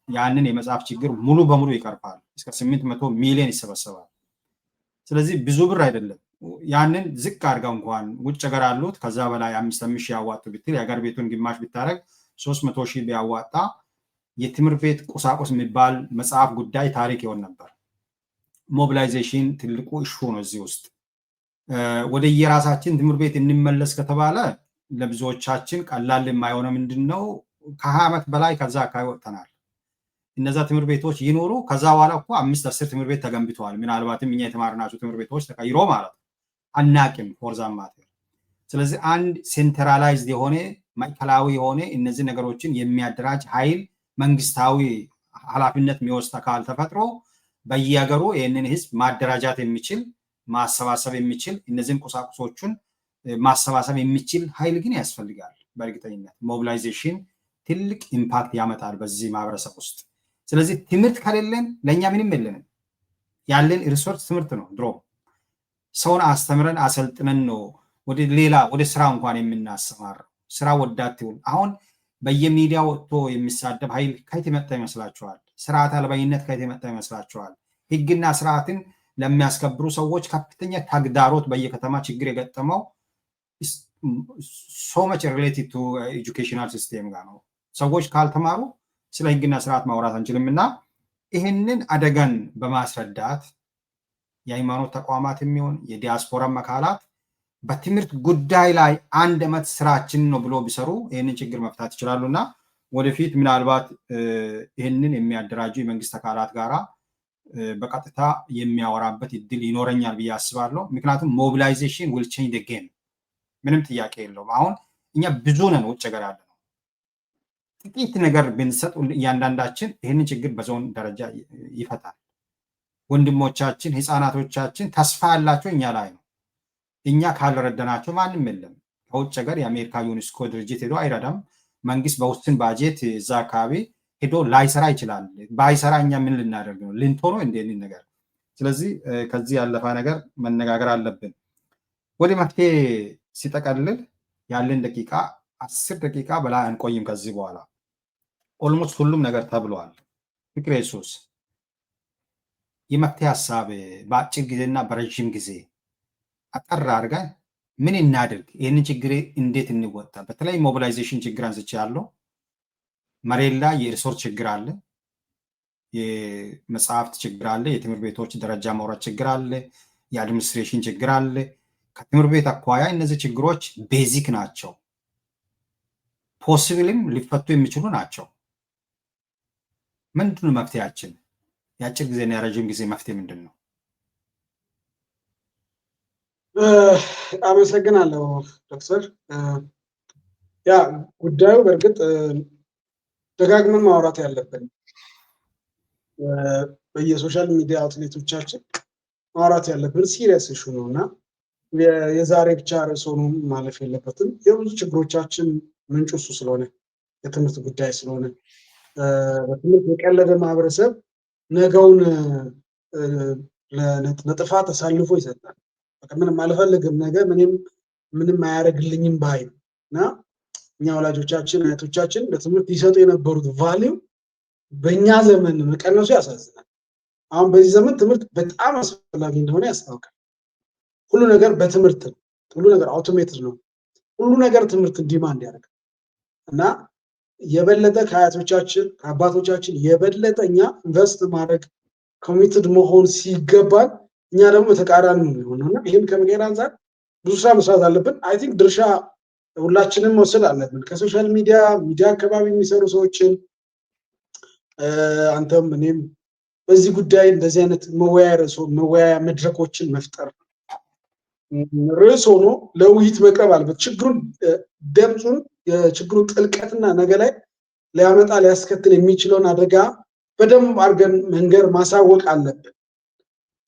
ያንን የመጽሐፍ ችግር ሙሉ በሙሉ ይቀርፋል። እስከ 800 ሚሊዮን ይሰበሰባል። ስለዚህ ብዙ ብር አይደለም። ያንን ዝቅ አድርገው እንኳን ውጭ ሀገር አሉት ከዛ በላይ 5,000 ያዋጡ ብትል የሀገር ቤቱን ግማሽ ብታረግ 300 ሺህ ቢያዋጣ የትምህርት ቤት ቁሳቁስ የሚባል መጽሐፍ ጉዳይ ታሪክ ይሆን ነበር። ሞቢላይዜሽን ትልቁ እሹ ነው እዚህ ውስጥ። ወደ የራሳችን ትምህርት ቤት እንመለስ ከተባለ ለብዙዎቻችን ቀላል የማይሆነው ምንድነው? ከ20 ዓመት በላይ ከዛ አካባቢ ወጥተናል። እነዛ ትምህርት ቤቶች ይኖሩ ከዛ በኋላ እኮ 5-10 ትምህርት ቤት ተገንብተዋል። ምናልባትም እኛ የተማርናቸው ትምህርት ቤቶች ተቀይሮ ማለት ነው አናቅም ፎርዛማት። ስለዚህ አንድ ሴንትራላይዝድ የሆነ ማዕከላዊ የሆነ እነዚህ ነገሮችን የሚያደራጅ ኃይል መንግስታዊ ኃላፊነት የሚወስድ አካል ተፈጥሮ በየሀገሩ ይህንን ህዝብ ማደራጃት የሚችል ማሰባሰብ የሚችል እነዚህን ቁሳቁሶቹን ማሰባሰብ የሚችል ኃይል ግን ያስፈልጋል። በእርግጠኝነት ሞቢላይዜሽን ትልቅ ኢምፓክት ያመጣል በዚህ ማህበረሰብ ውስጥ። ስለዚህ ትምህርት ከሌለን ለእኛ ምንም የለንም። ያለን ሪሶርስ ትምህርት ነው። ድሮ ሰውን አስተምረን አሰልጥነን ነው ወደ ሌላ ወደ ስራ እንኳን የምናሰማረው። ስራ ወዳት ይሁን አሁን በየሚዲያ ወጥቶ የሚሳደብ ኃይል ከየት የመጣ ይመስላችኋል? ስርዓት አልባይነት ከየት የመጣ ይመስላችኋል? ህግና ስርዓትን ለሚያስከብሩ ሰዎች ከፍተኛ ተግዳሮት በየከተማ ችግር የገጠመው so much related to educational system ጋር ነው። ሰዎች ካልተማሩ ስለ ህግና ስርዓት ማውራት አንችልምና ይህንን አደጋን በማስረዳት የሃይማኖት ተቋማት የሚሆን የዲያስፖራ አካላት በትምህርት ጉዳይ ላይ አንድ ዓመት ስራችን ነው ብሎ ቢሰሩ ይህንን ችግር መፍታት ይችላሉና ወደፊት ምናልባት ይህንን የሚያደራጁ የመንግስት አካላት ጋራ በቀጥታ የሚያወራበት እድል ይኖረኛል ብዬ አስባለሁ። ምክንያቱም ሞቢላይዜሽን will change the game ምንም ጥያቄ የለውም። አሁን እኛ ብዙ ነን ውጭ ሀገር ያለ ነው። ጥቂት ነገር ብንሰጥ እያንዳንዳችን ይህንን ችግር በዞን ደረጃ ይፈታል። ወንድሞቻችን ህፃናቶቻችን ተስፋ ያላቸው እኛ ላይ ነው። እኛ ካልረዳናቸው ማንም የለም። ከውጭ ሀገር የአሜሪካ ዩኔስኮ ድርጅት ሄዶ አይረዳም። መንግስት በውስን ባጀት እዛ አካባቢ ሄዶ ላይሰራ ይችላል። ባይሰራ እኛ ምን ልናደርግ ነው? ልንቶ ነው እንደዚህ ነገር። ስለዚህ ከዚህ ያለፈ ነገር መነጋገር አለብን። ወደ መፍትሄ ሲጠቀልል ያለን ደቂቃ 10 ደቂቃ በላይ አንቆይም። ከዚህ በኋላ ኦልሞስት ሁሉም ነገር ተብሏል። ፍቅረ ኢየሱስ የመፍትሄ ሀሳብ በአጭር ጊዜና በረዥም ጊዜ አጠር አድርገን ምን እናድርግ? ይህንን ችግር እንዴት እንወጣ? በተለይ ሞቢላይዜሽን ችግር አንስቼ ያለው መሬት ላይ የሪሶርስ ችግር አለ፣ የመጽሐፍት ችግር አለ፣ የትምህርት ቤቶች ደረጃ መውረድ ችግር አለ፣ የአድሚኒስትሬሽን ችግር አለ። ከትምህርት ቤት አኳያ እነዚህ ችግሮች ቤዚክ ናቸው፣ ፖሲብልም ሊፈቱ የሚችሉ ናቸው። ምንድነው መፍትሄያችን? የአጭር ጊዜና የረዥም ጊዜ መፍትሄ ምንድን ነው? አመሰግናለሁ ዶክተር። ያ ጉዳዩ በእርግጥ ደጋግመን ማውራት ያለብን በየሶሻል ሚዲያ አውትሌቶቻችን ማውራት ያለብን ሲሪየስ ኢሹ ነውና የዛሬ ብቻ ርዕስ ሆኖ ማለፍ የለበትም። የብዙ ችግሮቻችን ምንጩ እሱ ስለሆነ የትምህርት ጉዳይ ስለሆነ በትምህርት የቀለደ ማህበረሰብ ነገውን ለጥፋት አሳልፎ ይሰጣል። በቃ ምንም አልፈልግም ነገር ምንም አያደርግልኝም ባይ እና እኛ ወላጆቻችን አያቶቻችን ለትምህርት ይሰጡ የነበሩት ቫልዩ በእኛ ዘመን መቀነሱ ያሳዝናል። አሁን በዚህ ዘመን ትምህርት በጣም አስፈላጊ እንደሆነ ያስታውቃል። ሁሉ ነገር በትምህርት ነው። ሁሉ ነገር አውቶሜትድ ነው። ሁሉ ነገር ትምህርት ዲማንድ ያደርጋል እና የበለጠ ከአያቶቻችን ከአባቶቻችን የበለጠ እኛ ኢንቨስት ማድረግ ኮሚትድ መሆን ሲገባል እኛ ደግሞ ተቃራኒ ነው የሚሆነውና ይህን ከመቀየር አንፃር ብዙ ስራ መስራት አለብን። አይ ቲንክ ድርሻ ሁላችንም መውሰድ አለብን። ከሶሻል ሚዲያ አካባቢ የሚሰሩ ሰዎችን አንተም እኔም በዚህ ጉዳይ እንደዚህ አይነት መወያያ መድረኮችን መፍጠር ርዕስ ሆኖ ለውይይት መቅረብ አለበት። ችግሩን ደምጹን የችግሩን ጥልቀትና ነገ ላይ ሊያመጣ ሊያስከትል የሚችለውን አደጋ በደንብ አድርገን መንገር ማሳወቅ አለብን።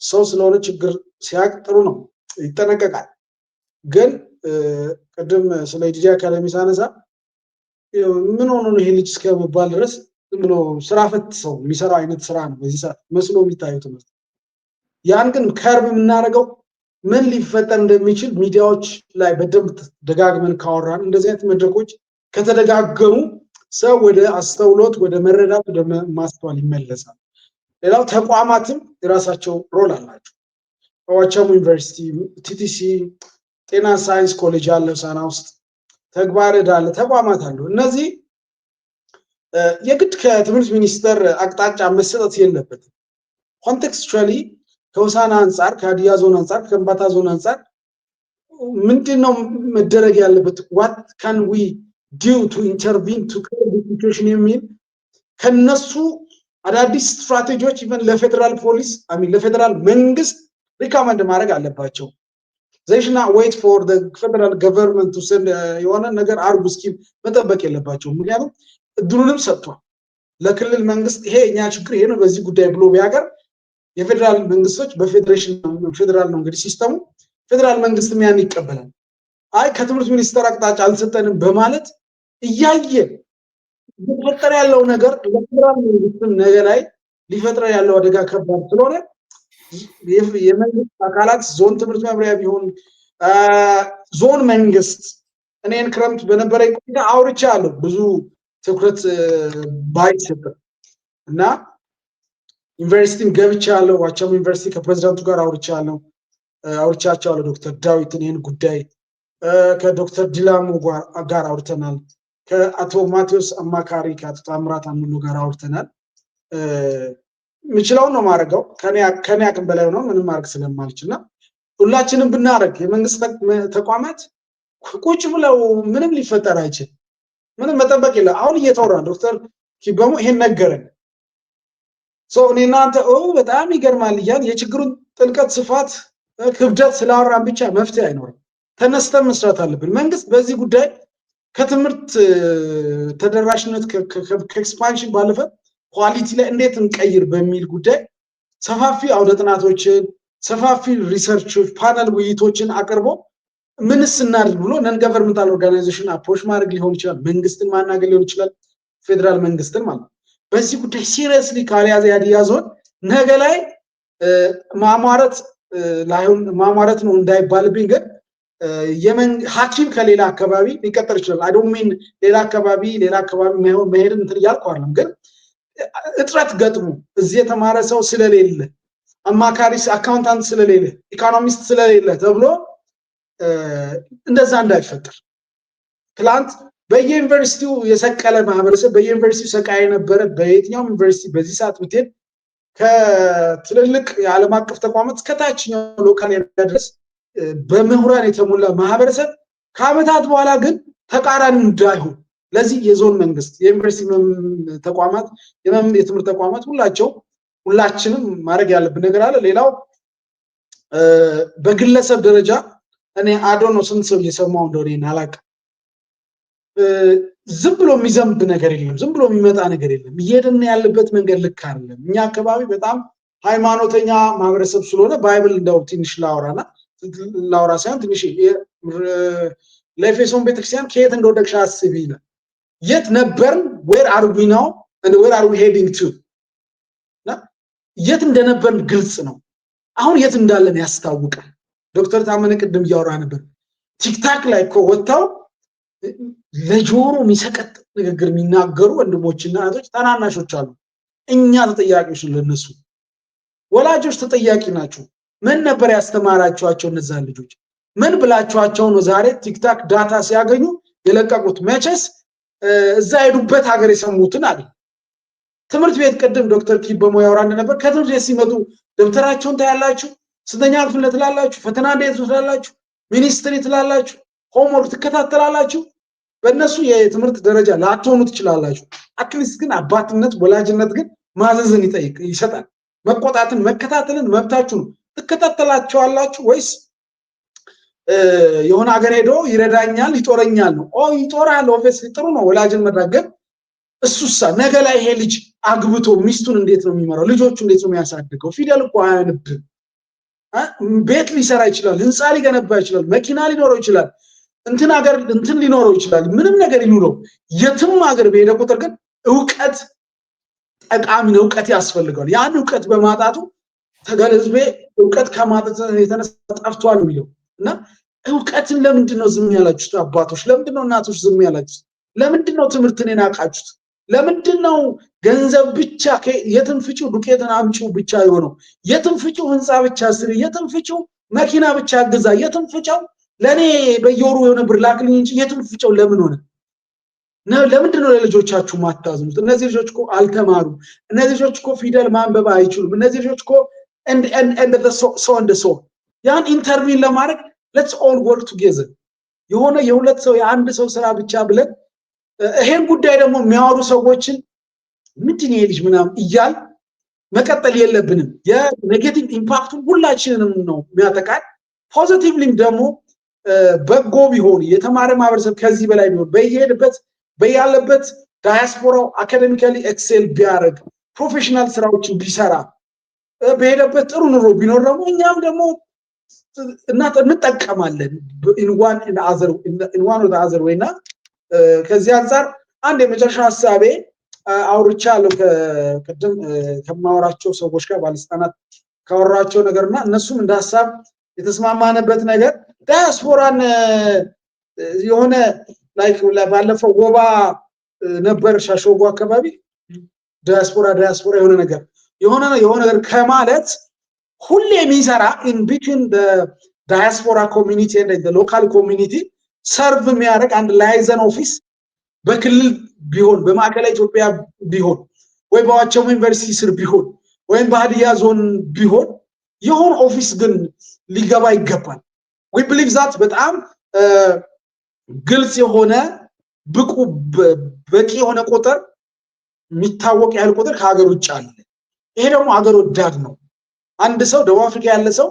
ሰው ስለሆነ ችግር ሲያቅ ጥሩ ነው፣ ይጠነቀቃል። ግን ቅድም ስለ ዲጂ አካዳሚ ሳነሳ ምን ሆኖ ነው ይሄ ልጅ እስከመባል ድረስ ዝም ብሎ ስራ ፈት ሰው የሚሰራው አይነት ስራ ነው በዚህ ሰዓት መስሎ የሚታየው ትምህርት። ያን ግን ከርብ የምናደርገው ምን ሊፈጠር እንደሚችል ሚዲያዎች ላይ በደንብ ደጋግመን ካወራን እንደዚህ አይነት መድረኮች ከተደጋገሙ ሰው ወደ አስተውሎት ወደ መረዳት ወደ ማስተዋል ይመለሳል። ሌላው ተቋማትም የራሳቸው ሮል አላቸው። ዋቸሞ ዩኒቨርሲቲ፣ ቲቲሲ፣ ጤና ሳይንስ ኮሌጅ አለ፣ ሳና ውስጥ ተግባር ዳለ ተቋማት አሉ። እነዚህ የግድ ከትምህርት ሚኒስቴር አቅጣጫ መሰጠት የለበትም። ኮንቴክስቹዋሊ ከሆሳዕና አንፃር፣ ከሀዲያ ዞን አንፃር፣ ከከምባታ ዞን አንፃር ምንድነው መደረግ ያለበት? what can we do to intervene to curb the situation የሚል ከነሱ አዳዲስ ስትራቴጂዎች ኢቨን ለፌደራል ፖሊስ ለፌደራል መንግስት ሪኮመንድ ማድረግ አለባቸው። they should not wait for the federal government to send የሆነ ነገር አርጉ እስኪል መጠበቅ የለባቸው። ምክንያቱም እድሉንም ሰጥቷል ለክልል መንግስት ይሄ እኛ ችግር ይሄ ነው በዚህ ጉዳይ ብሎ ቢያገር የፌደራል መንግስቶች በፌዴሬሽን ፌደራል ነው እንግዲህ ሲስተሙ ፌደራል መንግስትም ያን ይቀበላል። አይ ከትምህርት ሚኒስቴር አቅጣጫ አልሰጠንም በማለት እያየ ሊፈጠር ያለው ነገር ለፌደራል መንግስትም ነገ ላይ ሊፈጠር ያለው አደጋ ከባድ ስለሆነ የመንግስት አካላት ዞን ትምህርት መምሪያ ቢሆን ዞን መንግስት እኔን ክረምት በነበረኝ ቆይታ አውርቻለሁ ብዙ ትኩረት ባይሰጥ እና ዩኒቨርሲቲም ገብቻለሁ። ዋቻም ዩኒቨርሲቲ ከፕሬዝዳንቱ ጋር አውርቻቸዋለሁ ዶክተር ዳዊትን ይሄን ጉዳይ ከዶክተር ዲላሞ ጋር አውርተናል። ከአቶ ማቴዎስ አማካሪ ከአቶ ታምራት አምኑ ጋር አውርተናል። ምችለውን ነው ማረጋው ከኔ አቅም በላይ ነው ምንም ማድረግ ስለማልችልና ሁላችንም ብናረግ የመንግስት ተቋማት ቁጭ ብለው ምንም ሊፈጠር አይችል ምንም መጠበቅ የለ። አሁን እየተወራ ዶክተር ኪበሙ ይሄን ነገረን እኔና አንተ በጣም ይገርማል እያል የችግሩን ጥልቀት ስፋት ክብደት ስላወራን ብቻ መፍትሄ አይኖርም። ተነስተን መስራት አለብን። መንግስት በዚህ ጉዳይ ከትምህርት ተደራሽነት ከኤክስፓንሽን ባለፈ ኳሊቲ ላይ እንዴት እንቀይር በሚል ጉዳይ ሰፋፊ አውደ ጥናቶችን ሰፋፊ ሪሰርቾች ፓነል ውይይቶችን አቅርቦ ምንስ እናድርግ ብሎ ነን ገቨርንመንታል ኦርጋናይዜሽን አፕሮች ማድረግ ሊሆን ይችላል፣ መንግስትን ማናገር ሊሆን ይችላል፣ ፌደራል መንግስትን ማለት ነው። በዚህ ጉዳይ ሲሪየስሊ ካልያዘ ሀዲያ ዞን ነገ ላይ ማሟረት ነው እንዳይባልብኝ ግን ሐኪም ከሌላ አካባቢ ሊቀጠር ይችላል። አይ ዶንት ሚን ሌላ አካባቢ መሄድን እንትን እያልኩ አይደለም፣ ግን እጥረት ገጥሞ እዚህ የተማረ ሰው ስለሌለ አማካሪ አካውንታንት ስለሌለ ኢኮኖሚስት ስለሌለ ተብሎ እንደዛ እንዳይፈጠር ትላንት በየዩኒቨርሲቲው የሰቀለ ማህበረሰብ በየዩኒቨርሲቲው ሰቃይ የነበረ በየትኛው ዩኒቨርሲቲ በዚህ ሰዓት ብትሄድ ከትልልቅ የዓለም አቀፍ ተቋማት እስከታችኛው ሎካል ድረስ በምሁራን የተሞላ ማህበረሰብ ከዓመታት በኋላ ግን ተቃራኒ እንዳይሆን ለዚህ የዞን መንግስት የዩኒቨርሲቲ ተቋማት የትምህርት ተቋማት ሁላችንም ማድረግ ያለብን ነገር አለ። ሌላው በግለሰብ ደረጃ እኔ ነው ስንት ሰው እየሰማው እንደሆነ አላውቅም። ዝም ብሎ የሚዘንብ ነገር የለም፣ ዝም ብሎ የሚመጣ ነገር የለም። እየሄድን ያለበት መንገድ ልክ አይደለም። እኛ አካባቢ በጣም ሃይማኖተኛ ማህበረሰብ ስለሆነ ባይብል እንደው ትንሽ ላውራ ሳይሆን ትንሽ ለኤፌሶን ቤተክርስቲያን ከየት እንደወደቅሽ አስቢ ይላል። የት ነበርን? where are we now and where are we heading to? የት እንደነበርን ግልጽ ነው። አሁን የት እንዳለን ያስታውቃል። ዶክተር ታመነ ቅድም እያወራ ነበር። ቲክታክ ላይ እኮ ወጣው ለጆሮ የሚሰቀጥ ንግግር የሚናገሩ ወንድሞችና እህቶች ታናናሾች አሉ። እኛ ተጠያቂዎች ነን ለነሱ። ወላጆች ተጠያቂ ናቸው። ምን ነበር ያስተማራቸዋቸው እነዛን ልጆች? ምን ብላቸዋቸው ነው ዛሬ ቲክታክ ዳታ ሲያገኙ የለቀቁት? መቼስ እዛ ሄዱበት ሀገር የሰሙትን አይደል። ትምህርት ቤት ቅድም ዶክተር ኪበሞ ያወራ እንደነበር ከትምህርት ቤት ሲመጡ ደብተራቸውን ታያላችሁ፣ ስንተኛ ክፍል ትላላችሁ፣ ፈተና እንዴት ትላላችሁ፣ ሚኒስትሪ ትላላችሁ፣ ሆምወርክ ትከታተላላችሁ። በእነሱ የትምህርት ደረጃ ላትሆኑ ትችላላችሁ። አትሊስት ግን አባትነት ወላጅነት ግን ማዘዝን ይሰጣል። መቆጣትን መከታተልን መብታችሁ ነው። ትከታተላቸዋላችሁ ወይስ የሆነ ሀገር ሄዶ ይረዳኛል ይጦረኛል ነው? ይጦራል። ኦብቪየስሊ ጥሩ ነው ወላጅን መድረግ። እሱሳ ነገ ላይ ይሄ ልጅ አግብቶ ሚስቱን እንዴት ነው የሚመራው? ልጆቹ እንዴት ነው የሚያሳድገው? ፊደል እኮ አያነብም። ቤት ሊሰራ ይችላል፣ ህንፃ ሊገነባ ይችላል፣ መኪና ሊኖረው ይችላል፣ እንትን ሊኖረው ይችላል፣ ምንም ነገር ይኑረው። የትም ሀገር በሄደ ቁጥር ግን እውቀት ጠቃሚ ነው፣ እውቀት ያስፈልገዋል። ያን እውቀት በማጣቱ ተገለዝቤ እውቀት ከማጣት የተነሳ ጠፍቷል የሚለው እና እውቀትን ለምንድን ነው ዝም ያላችሁት? አባቶች ለምንድን ነው እናቶች ዝም ያላችሁት? ለምንድን ነው ትምህርትን የናቃችሁት? ለምንድን ነው ገንዘብ ብቻ የትም ፍጪው ዱቄትን አምጪው ብቻ የሆነው? የትም ፍጪው ህንፃ ብቻ ስሪ፣ የትም ፍጪው መኪና ብቻ ግዛ፣ የትም ፍጪው ለኔ በየወሩ የሆነ ብር ላክልኝ እንጂ የትም ፍጪው ለምን ሆነ? ለምንድን ነው ለልጆቻችሁ ማታዝኑት? እነዚህ ልጆች እኮ አልተማሩም። እነዚህ ልጆች እኮ ፊደል ማንበብ አይችሉም። እነዚህ ልጆች እኮ እንደ ሰው ያን ኢንተርቪን ለማድረግ let's all work together የሆነ የሁለት ሰው የአንድ ሰው ስራ ብቻ ብለን ይሄን ጉዳይ ደግሞ የሚያወሩ ሰዎችን ምንድን ነው ልጅ ምናምን እያል መቀጠል የለብንም። የኔጌቲቭ ኢምፓክቱን ሁላችንንም ነው የሚያጠቃል። ፖዚቲቭሊም ደግሞ በጎ ቢሆን የተማረ ማህበረሰብ ከዚህ በላይ ቢሆን በየሄደበት በያለበት ዳያስፖራው አካዴሚካሊ ኤክሴል ቢያደርግ ፕሮፌሽናል ስራዎችን ቢሰራ በሄደበት ጥሩ ኑሮ ቢኖር ደግሞ እኛም ደግሞ እንጠቀማለን in one or the other way እና ከዚህ አንፃር አንድ የመጨረሻ ሐሳቤ አውርቻለሁ ከቀደም ከማወራቸው ሰዎች ጋር ባለስልጣናት ካወራቸው ነገርና እነሱም እንደ ሐሳብ የተስማማነበት ነገር ዳያስፖራን የሆነ ላይክ ባለፈው ወባ ነበር ሻሾጎ አካባቢ ዳያስፖራ የሆነ ነገር ከማለት ሁሌ የሚሰራ in between the diaspora community and the local community serve የሚያደርግ አንድ ላይዘን ኦፊስ በክልል ቢሆን በማዕከላዊ ኢትዮጵያ ቢሆን ወይ በዋቸሞ ዩኒቨርሲቲ ስር ቢሆን ወይ በሀዲያ ዞን ቢሆን የሆነ ኦፊስ ግን ሊገባ ይገባል። we believe that በጣም ግልጽ የሆነ ብቁ በቂ የሆነ ቁጥር የሚታወቅ ያህል ቁጥር ከሀገር ውጭ አለ። ይሄ ደግሞ ሀገር ወዳድ ነው። አንድ ሰው ደቡብ አፍሪካ ያለ ሰው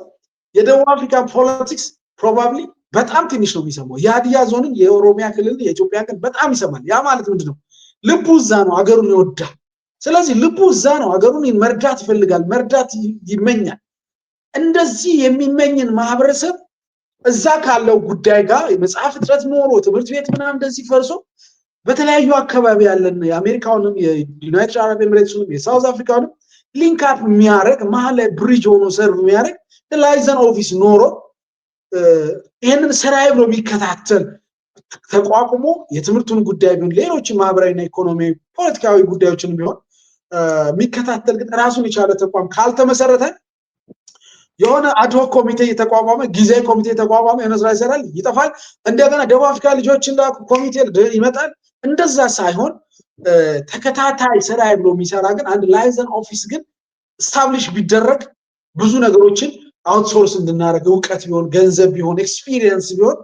የደቡብ አፍሪካ ፖለቲክስ ፕሮባብሊ በጣም ትንሽ ነው የሚሰማው። የሀዲያ ዞንን የኦሮሚያ ክልል የኢትዮጵያ ክልል በጣም ይሰማል። ያ ማለት ምንድነው? ልቡ እዛ ነው፣ ሀገሩን ይወዳል። ስለዚህ ልቡ እዛ ነው፣ ሀገሩን መርዳት ይፈልጋል፣ መርዳት ይመኛል። እንደዚህ የሚመኝን ማህበረሰብ እዛ ካለው ጉዳይ ጋር የመጽሐፍ እጥረት ኖሮ ትምህርት ቤት ምናምን እንደዚህ ፈርሶ በተለያዩ አካባቢ ያለን የአሜሪካውንም የዩናይትድ አረብ ኤሚሬትስንም የሳውዝ አፍሪካውንም ሊንክ አፕ የሚያደርግ መሀል ላይ ብሪጅ ሆኖ ሰርቭ የሚያደርግ ላይዘን ኦፊስ ኖሮ ይህንን ስራዬ ብሎ የሚከታተል ተቋቁሞ የትምህርቱን ጉዳይ ቢሆን ሌሎችን ማህበራዊና ኢኮኖሚያዊ ፖለቲካዊ ጉዳዮችን ቢሆን የሚከታተል ግን ራሱን የቻለ ተቋም ካልተመሰረተ የሆነ አድሆክ ኮሚቴ የተቋቋመ ጊዜያዊ ኮሚቴ የተቋቋመ የሆነ ስራ ይሰራል፣ ይጠፋል። እንደገና ደቡብ አፍሪካ ልጆችን ኮሚቴ ይመጣል። እንደዛ ሳይሆን ተከታታይ ስራ ብሎ የሚሰራ ግን አንድ ላይዘን ኦፊስ ግን ስታብሊሽ ቢደረግ ብዙ ነገሮችን አውትሶርስ እንድናደርግ እውቀት ቢሆን ገንዘብ ቢሆን ኤክስፒሪየንስ ቢሆን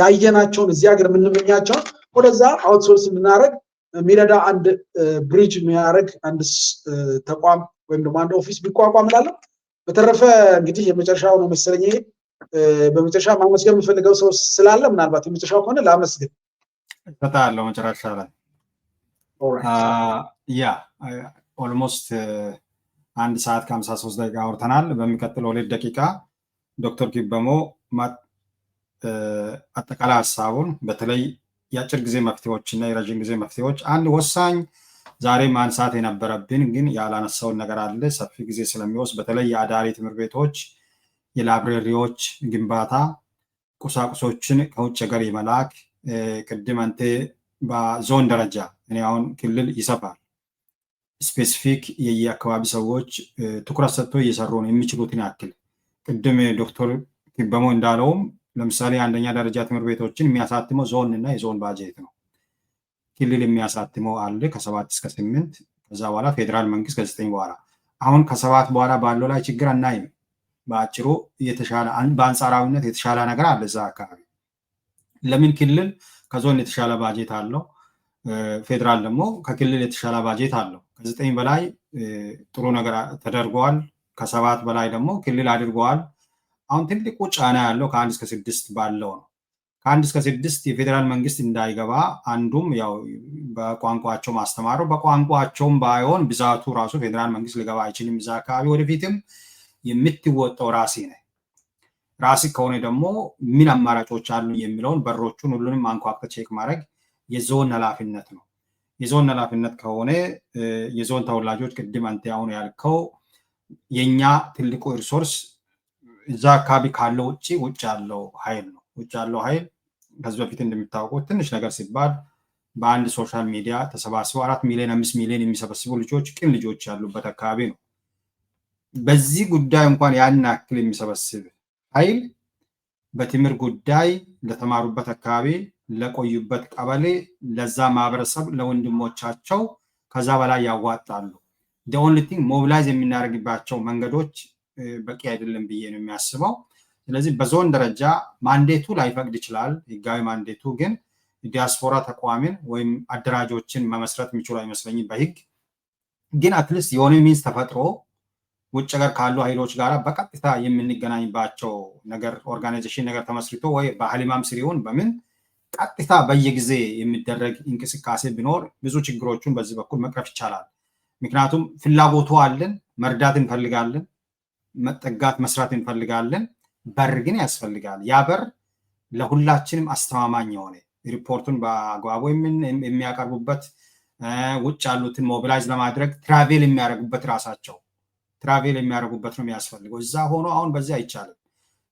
ያየናቸውን እዚህ ሀገር የምንመኛቸውን ወደዛ አውትሶርስ እንድናደርግ የሚረዳ አንድ ብሪጅ የሚያደርግ አንድ ተቋም ወይም ደግሞ አንድ ኦፊስ ቢቋቋም እላለሁ። በተረፈ እንግዲህ የመጨረሻው ነው መሰለኝ። በመጨረሻ ማመስገን የምፈልገው ሰው ስላለ ምናልባት የመጨረሻው ከሆነ ላመስግን እሰጣለሁ። መጨረሻ ላይ ኦልሞስት 1 ሰዓት ከ53 ደቂቃ አውርተናል። በሚቀጥለው 2 ደቂቃ ዶክተር ኪበሞ አጠቃላይ ሀሳቡን በተለይ የአጭር ጊዜ መፍትሄዎችና የረጅም ጊዜ መፍትሄዎች አንድ ወሳኝ ዛሬ ማንሳት የነበረብን ግን ያላነሳውን ነገር አለ። ሰፊ ጊዜ ስለሚወስድ በተለይ የአዳሪ ትምህርት ቤቶች የላይብረሪዎች ግንባታ ቁሳቁሶችን ከውጭ ሀገር የመላክ ቅድም አንተ በዞን ደረጃ እኔ አሁን ክልል ይሰፋል ስፔሲፊክ የየአካባቢ ሰዎች ትኩረት ሰጥቶ እየሰሩ ነው የሚችሉትን ያክል። ቅድም ዶክተር ኪበሞ እንዳለውም ለምሳሌ አንደኛ ደረጃ ትምህርት ቤቶችን የሚያሳትመው ዞን እና የዞን ባጀት ነው። ክልል የሚያሳትመው አለ ከ7 እስከ 8 ከዛ በኋላ ፌዴራል መንግስት ከ9 በኋላ። አሁን ከ7 በኋላ ባለው ላይ ችግር አናይም። በአጭሩ የተሻለ በአንጻራዊነት የተሻለ ነገር አለ እዛ አካባቢ። ለምን ክልል ከዞን የተሻለ ባጀት አለው፣ ፌዴራል ደግሞ ከክልል የተሻለ ባጀት አለው። ከ9 በላይ ጥሩ ነገር ተደርጓል፣ ከ7 በላይ ደግሞ ክልል አድርገዋል። አሁን ትልቁ ጫና ያለው ከ1 እስከ 6 ባለው ነው። ከ1 እስከ 6 የፌዴራል መንግስት እንዳይገባ አንዱም ያው በቋንቋቸው ማስተማሩ በቋንቋቸውም ባይሆን ብዛቱ ራሱ ፌዴራል መንግስት ሊገባ አይችልም እዛ አካባቢ። ወደፊትም የምትወጣው ራሴ ነህ። ራሴ ከሆነ ደግሞ ምን አማራጮች አሉ የሚለውን በሮቹን ሁሉንም አንኳኩተህ ቼክ ማድረግ የዞን ኃላፊነት ነው። የዞን ኃላፊነት ከሆነ የዞን ተወላጆች ቅድም አንተ አሁን ያልከው የኛ ትልቁ ሪሶርስ እዛ አካባቢ ካለው ውጭ ያለው ኃይል ነው። ውጭ ያለው ኃይል ከዚህ በፊት እንደሚታወቁት ትንሽ ነገር ሲባል በአንድ ሶሻል ሚዲያ ተሰባስበው 4 ሚሊዮን 5 ሚሊዮን የሚሰበስቡ ልጆች ቅን ልጆች ያሉበት አካባቢ ነው። በዚህ ጉዳይ እንኳን ያን ያክል የሚሰበስብ ኃይል በትምህርት ጉዳይ ለተማሩበት አካባቢ ለቆዩበት ቀበሌ ለዛ ማህበረሰብ ለወንድሞቻቸው ከዛ በላይ ያዋጣሉ። the only thing ሞቢላይዝ የምናደርግባቸው መንገዶች በቂ አይደለም ብዬ ነው የሚያስበው። ስለዚህ በዞን ደረጃ ማንዴቱ ላይፈቅድ ይችላል፣ ህጋዊ ማንዴቱ ግን ዲያስፖራ ተቋምን ወይም አደራጆችን መመስረት የሚችሉ አይመስለኝም በህግ። ግን አትሊስት የሆነ ሚንስ ተፈጥሮ ውጭ ሀገር ካሉ ኃይሎች ጋር በቀጥታ የምንገናኝባቸው ነገር ኦርጋናይዜሽን ነገር ተመስርቶ ወይ በሀሊማም ስሪውን በምን ቀጥታ በየጊዜ የሚደረግ እንቅስቃሴ ቢኖር ብዙ ችግሮቹን በዚህ በኩል መቅረፍ ይቻላል። ምክንያቱም ፍላጎቱ አለን፣ መርዳት እንፈልጋለን፣ መጠጋት መስራት እንፈልጋለን። በር ግን ያስፈልጋል። ያ በር ለሁላችንም አስተማማኝ የሆነ ሪፖርቱን በአግባቡ የሚያቀርቡበት ውጭ ያሉትን ሞቢላይዝ ለማድረግ ትራቬል የሚያደርጉበት ራሳቸው ትራቬል የሚያደርጉበት ነው የሚያስፈልገው። እዛ ሆኖ አሁን በዚህ አይቻልም።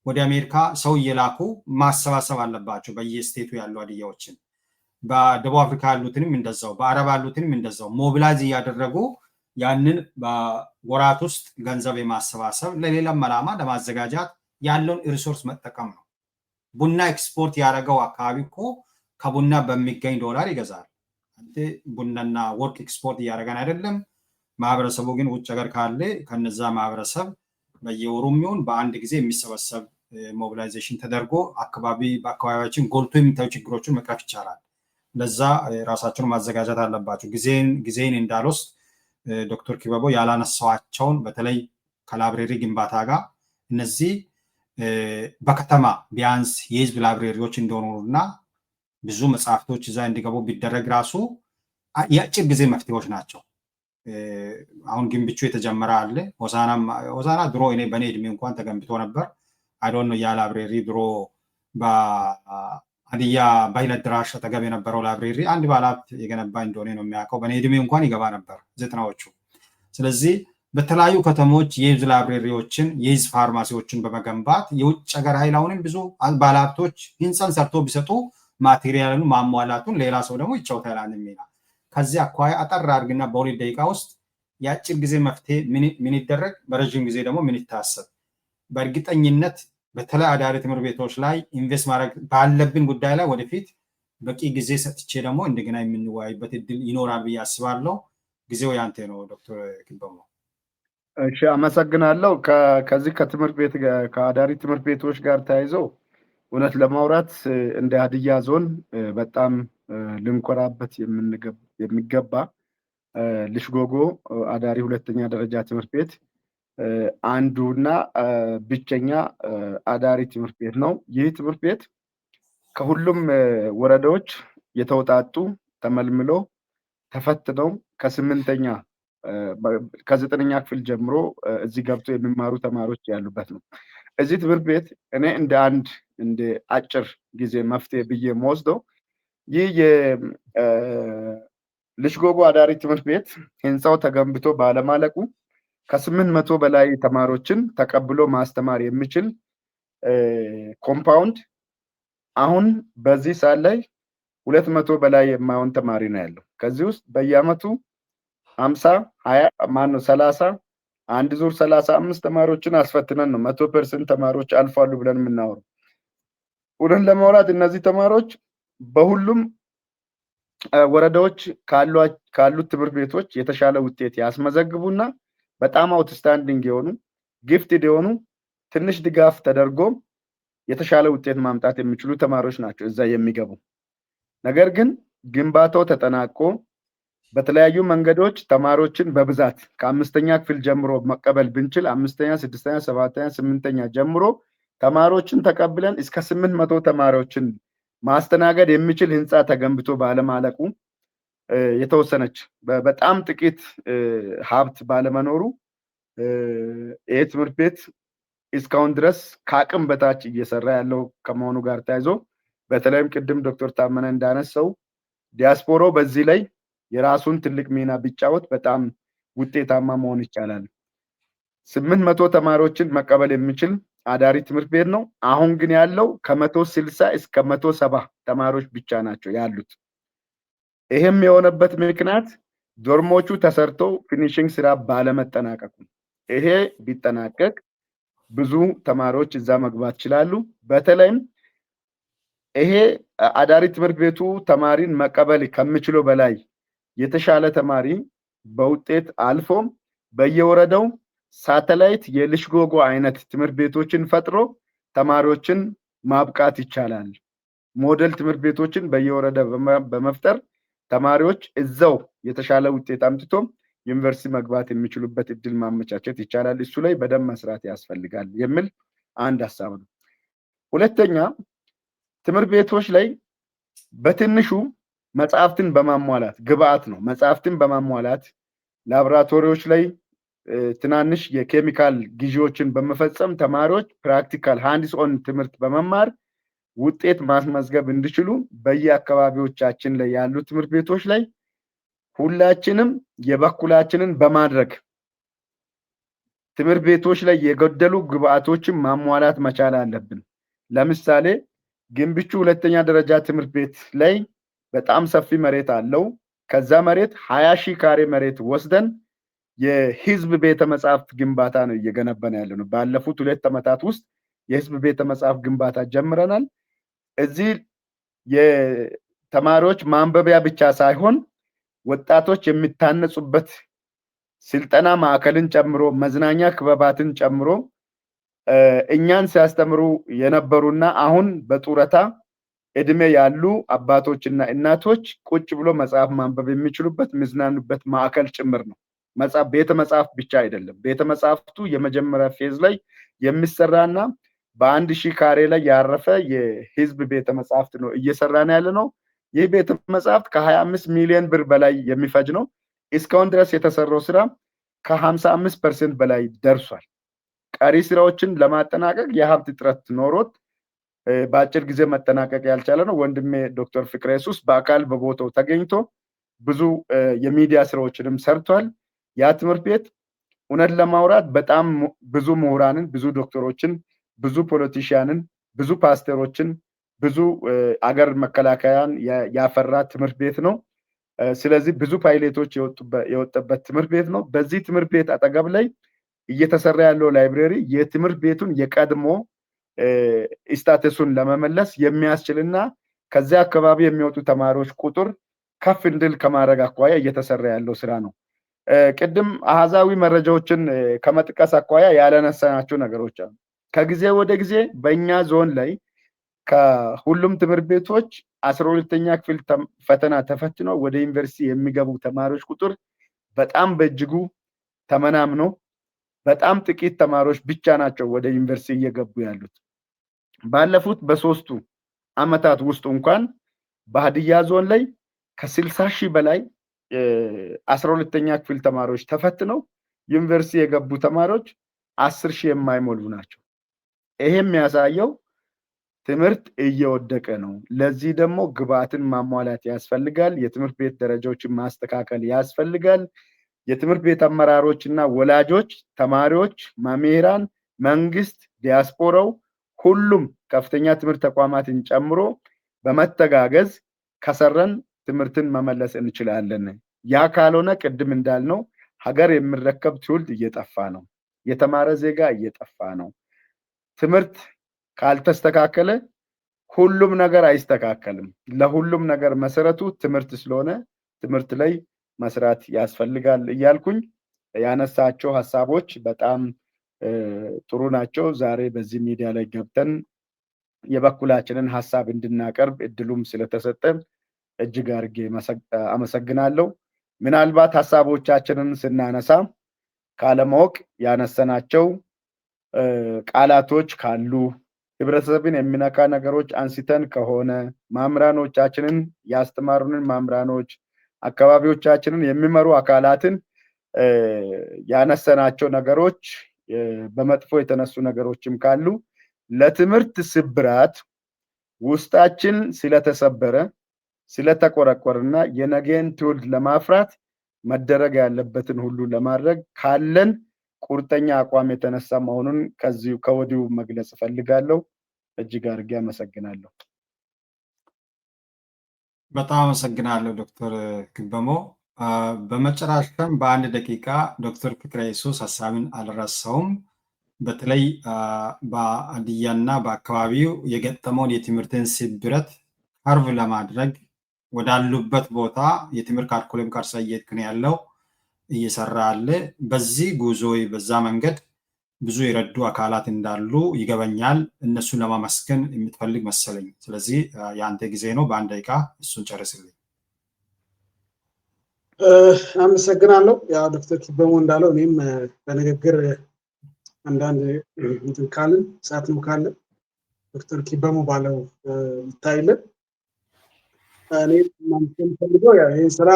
ወደ አሜሪካ ሰው እየላኩ ማሰባሰብ አለባቸው በየስቴቱ ያሉ ሀዲያዎችን። በደቡብ አፍሪካ ያሉትንም እንደዛው፣ በአረብ ያሉትንም እንደዛው ሞቢላይዝ እያደረጉ ያንን በወራት ውስጥ ገንዘብ የማሰባሰብ ለሌላም ዓላማ ለማዘጋጃት ያለውን ሪሶርስ መጠቀም ነው። ቡና ኤክስፖርት ያደረገው አካባቢ እኮ ከቡና በሚገኝ ዶላር ይገዛል። ቡናና ወርቅ ኤክስፖርት እያደረገን አይደለም። ማህበረሰቡ ግን ውጭ ሀገር ካለ ከነዛ ማህበረሰብ በየወሩ የሚሆን በአንድ ጊዜ የሚሰበሰብ ሞቢላይዜሽን ተደርጎ በአካባቢያችን ጎልቶ የሚታዩ ችግሮችን መቅረፍ ይቻላል። ለዛ ራሳቸውን ማዘጋጀት አለባቸው። ጊዜን እንዳልወስድ ዶክተር ኪበቦ ያላነሳዋቸውን በተለይ ከላይብሬሪ ግንባታ ጋር እነዚህ በከተማ ቢያንስ የህዝብ ላይብሬሪዎች እንደሆኑና ብዙ መጽሐፍቶች እዛ እንዲገቡ ቢደረግ ራሱ የአጭር ጊዜ መፍትሄዎች ናቸው። አሁን ግንብቹ የተጀመረ አለ። ሆሳና ድሮ እኔ በእኔ እድሜ እንኳን ተገንብቶ ነበር። አይዶን ነው ያ ላይብሬሪ ድሮ በሀዲያ ባህል አዳራሽ አጠገብ የነበረው ላይብሬሪ አንድ ባለሀብት የገነባ እንደሆነ ነው የሚያውቀው። በእኔ እድሜ እንኳን ይገባ ነበር 90ዎቹ። ስለዚህ በተለያዩ ከተሞች የህዝብ ላይብሬሪዎችን የህዝብ ፋርማሲዎችን በመገንባት የውጭ ሀገር ኃይል አሁንም ብዙ ባለሀብቶች ህንፃን ሰርቶ ቢሰጡ ማቴሪያሉን ማሟላቱን ሌላ ሰው ደግሞ ይጫወታል ሚና። ከዚህ አኳያ አጠር አድርግና በሁለት ደቂቃ ውስጥ የአጭር ጊዜ መፍትሄ ምን ይደረግ፣ በረዥም ጊዜ ደግሞ ምን ይታሰብ። በእርግጠኝነት በተለይ አዳሪ ትምህርት ቤቶች ላይ ኢንቨስት ማድረግ ባለብን ጉዳይ ላይ ወደፊት በቂ ጊዜ ሰጥቼ ደግሞ እንደገና የምንወያይበት እድል ይኖራል ብዬ አስባለሁ። ጊዜው ያንተ ነው ዶክተር ኪበቦ። እሺ፣ አመሰግናለሁ። ከዚህ ከአዳሪ ትምህርት ቤቶች ጋር ተያይዞ እውነት ለማውራት እንደ ሀዲያ ዞን በጣም ልንኮራበት የሚገባ ልሽጎጎ አዳሪ ሁለተኛ ደረጃ ትምህርት ቤት አንዱና ብቸኛ አዳሪ ትምህርት ቤት ነው። ይህ ትምህርት ቤት ከሁሉም ወረዳዎች የተውጣጡ ተመልምሎ ተፈትነው ከ9ኛ ክፍል ጀምሮ እዚህ ገብቶ የሚማሩ ተማሪዎች ያሉበት ነው። እዚህ ትምህርት ቤት እኔ እንደ አጭር ጊዜ መፍትሄ ብዬ የምወስደው ይህ የልሽጎጎ አዳሪ ትምህርት ቤት ህንፃው ተገንብቶ ባለማለቁ ከ800 በላይ ተማሪዎችን ተቀብሎ ማስተማር የሚችል ኮምፓውንድ አሁን በዚህ ሰዓት ላይ 200 በላይ የማይሆን ተማሪ ነው ያለው። ከዚህ ውስጥ በየአመቱ 30 አንድ ዙር 35 ተማሪዎችን አስፈትነን ነው 100% ተማሪዎች አልፋሉ ብለን የምናወራው። እውነት ለማውራት እነዚህ ተማሪዎች በሁሉም ወረዳዎች ካሉት ትምህርት ቤቶች የተሻለ ውጤት ያስመዘግቡና በጣም አውትስታንዲንግ የሆኑ ጊፍትድ የሆኑ ትንሽ ድጋፍ ተደርጎ የተሻለ ውጤት ማምጣት የሚችሉ ተማሪዎች ናቸው እዛ የሚገቡ። ነገር ግን ግንባታው ተጠናቆ በተለያዩ መንገዶች ተማሪዎችን በብዛት ከ5ኛ ክፍል ጀምሮ መቀበል ብንችል 5ኛ፣ 6ኛ፣ 7ኛ፣ 8ኛ ጀምሮ ተማሪዎችን ተቀብለን እስከ 800 ተማሪዎችን ማስተናገድ የሚችል ህንፃ ተገንብቶ ባለማለቁ የተወሰነች በጣም ጥቂት ሀብት ባለመኖሩ ይህ ትምህርት ቤት እስካሁን ድረስ ከአቅም በታች እየሰራ ያለው ከመሆኑ ጋር ተያይዞ በተለይም ቅድም ዶክተር ታመነ እንዳነሳው ዲያስፖራው በዚህ ላይ የራሱን ትልቅ ሚና ቢጫወት በጣም ውጤታማ መሆን ይቻላል። 800 ተማሪዎችን መቀበል የሚችል አዳሪ ትምህርት ቤት ነው። አሁን ግን ያለው ከ160 እስከ 170 ተማሪዎች ብቻ ናቸው ያሉት። ይሄም የሆነበት ምክንያት ዶርሞቹ ተሰርተው ፊኒሽንግ ስራ ባለመጠናቀቁ። ይሄ ቢጠናቀቅ ብዙ ተማሪዎች እዛ መግባት ይችላሉ። በተለይም ይሄ አዳሪ ትምህርት ቤቱ ተማሪን መቀበል ከሚችለው በላይ የተሻለ ተማሪ በውጤት አልፎም በየወረዳው ሳተላይት የልሽጎጎ አይነት ትምህርት ቤቶችን ፈጥሮ ተማሪዎችን ማብቃት ይቻላል። ሞዴል ትምህርት ቤቶችን በየወረዳ በመፍጠር ተማሪዎች እዛው የተሻለ ውጤት አምጥቶ ዩኒቨርሲቲ መግባት የሚችሉበት እድል ማመቻቸት ይቻላል። እሱ ላይ በደንብ መስራት ያስፈልጋል የሚል አንድ ሐሳብ ነው። ሁለተኛ ትምህርት ቤቶች ላይ በትንሹ መጽሐፍትን በማሟላት ግብአት ነው። መጽሐፍትን በማሟላት ላቦራቶሪዎች ላይ ትናንሽ የኬሚካል ግዢዎችን በመፈጸም ተማሪዎች ፕራክቲካል ሃንድስ ኦን ትምህርት በመማር ውጤት ማስመዝገብ እንዲችሉ በየአካባቢዎቻችን ላይ ያሉ ትምህርት ቤቶች ላይ ሁላችንም የበኩላችንን በማድረግ ትምህርት ቤቶች ላይ የጎደሉ ግብአቶችን ማሟላት መቻል አለብን። ለምሳሌ ግንብቹ ሁለተኛ ደረጃ ትምህርት ቤት ላይ በጣም ሰፊ መሬት አለው። ከዛ መሬት 20,000 ካሬ መሬት ወስደን የህዝብ ቤተ መጻሕፍት ግንባታ ነው እየገነባን ያለነው። ባለፉት 2 ዓመታት ውስጥ የህዝብ ቤተ መጻሕፍት ግንባታ ጀምረናል። እዚህ የተማሪዎች ማንበቢያ ብቻ ሳይሆን ወጣቶች የሚታነጹበት ስልጠና ማዕከልን ጨምሮ መዝናኛ ክበባትን ጨምሮ እኛን ሲያስተምሩ የነበሩና አሁን በጡረታ እድሜ ያሉ አባቶችና እናቶች ቁጭ ብሎ መጽሐፍ ማንበብ የሚችሉበት የሚዝናኑበት ማዕከል ጭምር ነው። ቤተ መጻሕፍት ብቻ አይደለም። ቤተ መጻሕፍቱ የመጀመሪያ ፌዝ ላይ የሚሰራና በ1,000 ካሬ ላይ ያረፈ የህዝብ ቤተ መጻሕፍት ነው እየሰራን ያለ ነው። ይህ ቤተ መጻሕፍት ከ25 ሚሊዮን ብር በላይ የሚፈጅ ነው። እስካሁን ድረስ የተሰራው ስራ ከ55% በላይ ደርሷል። ቀሪ ስራዎችን ለማጠናቀቅ የሀብት እጥረት ኖሮት በአጭር ጊዜ መጠናቀቅ ያልቻለ ነው። ወንድሜ ዶክተር ፍቅረ ኢየሱስ በአካል በቦታው ተገኝቶ ብዙ የሚዲያ ስራዎችንም ሰርቷል። ያ ትምህርት ቤት እውነት ለማውራት በጣም ብዙ ምሁራንን፣ ብዙ ዶክተሮችን፣ ብዙ ፖለቲሽያንን፣ ብዙ ፓስተሮችን፣ ብዙ አገር መከላከያን ያፈራ ትምህርት ቤት ነው። ስለዚህ ብዙ ፓይሌቶች የወጣበት ትምህርት ቤት ነው። በዚህ ትምህርት ቤት አጠገብ ላይ እየተሰራ ያለው ላይብሬሪ የትምህርት ቤቱን የቀድሞ ስታተሱን ለመመለስ የሚያስችልና ከዚያ አካባቢ የሚወጡ ተማሪዎች ቁጥር ከፍ እንድል ከማድረግ አኳያ እየተሰራ ያለው ስራ ነው። ቅድም አሃዛዊ መረጃዎችን ከመጥቀስ አኳያ ያለነሳናቸው ነገሮች አሉ። ከጊዜ ወደ ጊዜ በእኛ ዞን ላይ ከሁሉም ትምህርት ቤቶች 12ኛ ክፍል ፈተና ተፈትነው ወደ ዩኒቨርሲቲ የሚገቡ ተማሪዎች ቁጥር በጣም በእጅጉ ተመናምኖ በጣም ጥቂት ተማሪዎች ብቻ ናቸው ወደ ዩኒቨርሲቲ እየገቡ ያሉት። ባለፉት በ3 ዓመታት ውስጥ እንኳን በሀዲያ ዞን ላይ ከ60,000 በላይ 12ኛ ክፍል ተማሪዎች ተፈትነው ዩኒቨርሲቲ የገቡ ተማሪዎች 10,000 የማይሞሉ ናቸው። ይሄ የሚያሳየው ትምህርት እየወደቀ ነው። ለዚህ ደግሞ ግብአትን ማሟላት ያስፈልጋል። የትምህርት ቤት ደረጃዎችን ማስተካከል ያስፈልጋል። የትምህርት ቤት አመራሮችና ወላጆች፣ ተማሪዎች፣ መምህራን፣ መንግስት፣ ዲያስፖራው ሁሉም ከፍተኛ ትምህርት ተቋማትን ጨምሮ በመተጋገዝ ከሰረን ትምህርትን መመለስ እንችላለን። ያ ካልሆነ ቅድም እንዳልነው ሀገር የሚረከብ ትውልድ እየጠፋ ነው። የተማረ ዜጋ እየጠፋ ነው። ትምህርት ካልተስተካከለ ሁሉም ነገር አይስተካከልም። ለሁሉም ነገር መሰረቱ ትምህርት ስለሆነ ትምህርት ላይ መስራት ያስፈልጋል እያልኩኝ ያነሳቸው ሀሳቦች በጣም ጥሩ ናቸው። ዛሬ በዚህ ሚዲያ ላይ ገብተን የበኩላችንን ሀሳብ እንድናቀርብ እድሉም ስለተሰጠ እጅግ አድርጌ አመሰግናለሁ። ምናልባት ሀሳቦቻችንን ስናነሳ ካለማወቅ ያነሰናቸው ቃላቶች ካሉ ህብረተሰብን የሚነካ ነገሮች አንስተን ከሆነ መምህራኖቻችንን ያስተማሩንን መምህራኖች አካባቢዎቻችንን የሚመሩ አካላትን ያነሰናቸው ነገሮች በመጥፎ የተነሱ ነገሮችም ካሉ ለትምህርት ስብራት ውስጣችን ስለተሰበረ ስለተቆረቆረና የነገን ትውልድ ለማፍራት መደረግ ያለበትን ሁሉ ለማድረግ ካለን ቁርጠኛ አቋም የተነሳ መሆኑን ከወዲሁ መግለጽ እፈልጋለሁ። እጅግ አድርጌ አመሰግናለሁ። በጣም አመሰግናለሁ ዶክተር ክበሞ። በመጨረሻም በ1 ደቂቃ ዶክተር ፍቅረ ኢየሱስ ሀሳብን አልረሳውም። በተለይ በሀዲያና በአካባቢው የገጠመውን የትምህርትን ስብረት ከርቭ ለማድረግ ወዳሉበት ቦታ የትምህርት ካሪኩለም ቀርጸህ እየሄድክ ነው ያለው እየሰራ ያለ። በዚህ ጉዞ በዛ መንገድ ብዙ የረዱ አካላት እንዳሉ ይገበኛል። እነሱን ለማመስገን የምትፈልግ መሰለኝ። ስለዚህ የአንተ ጊዜ ነው። በአንድ ደቂቃ እሱን ጨርስልኝ። አመሰግናለሁ። ያው ዶክተር ኪበሞ እንዳለው እኔም በንግግር አንዳንድ እንትን ካልን ሰዓት ነው ካለ ዶክተር ኪበሞ ባለው ይታይልን። እኔ ማንተም ፈልገው ያው ይሄን ስራ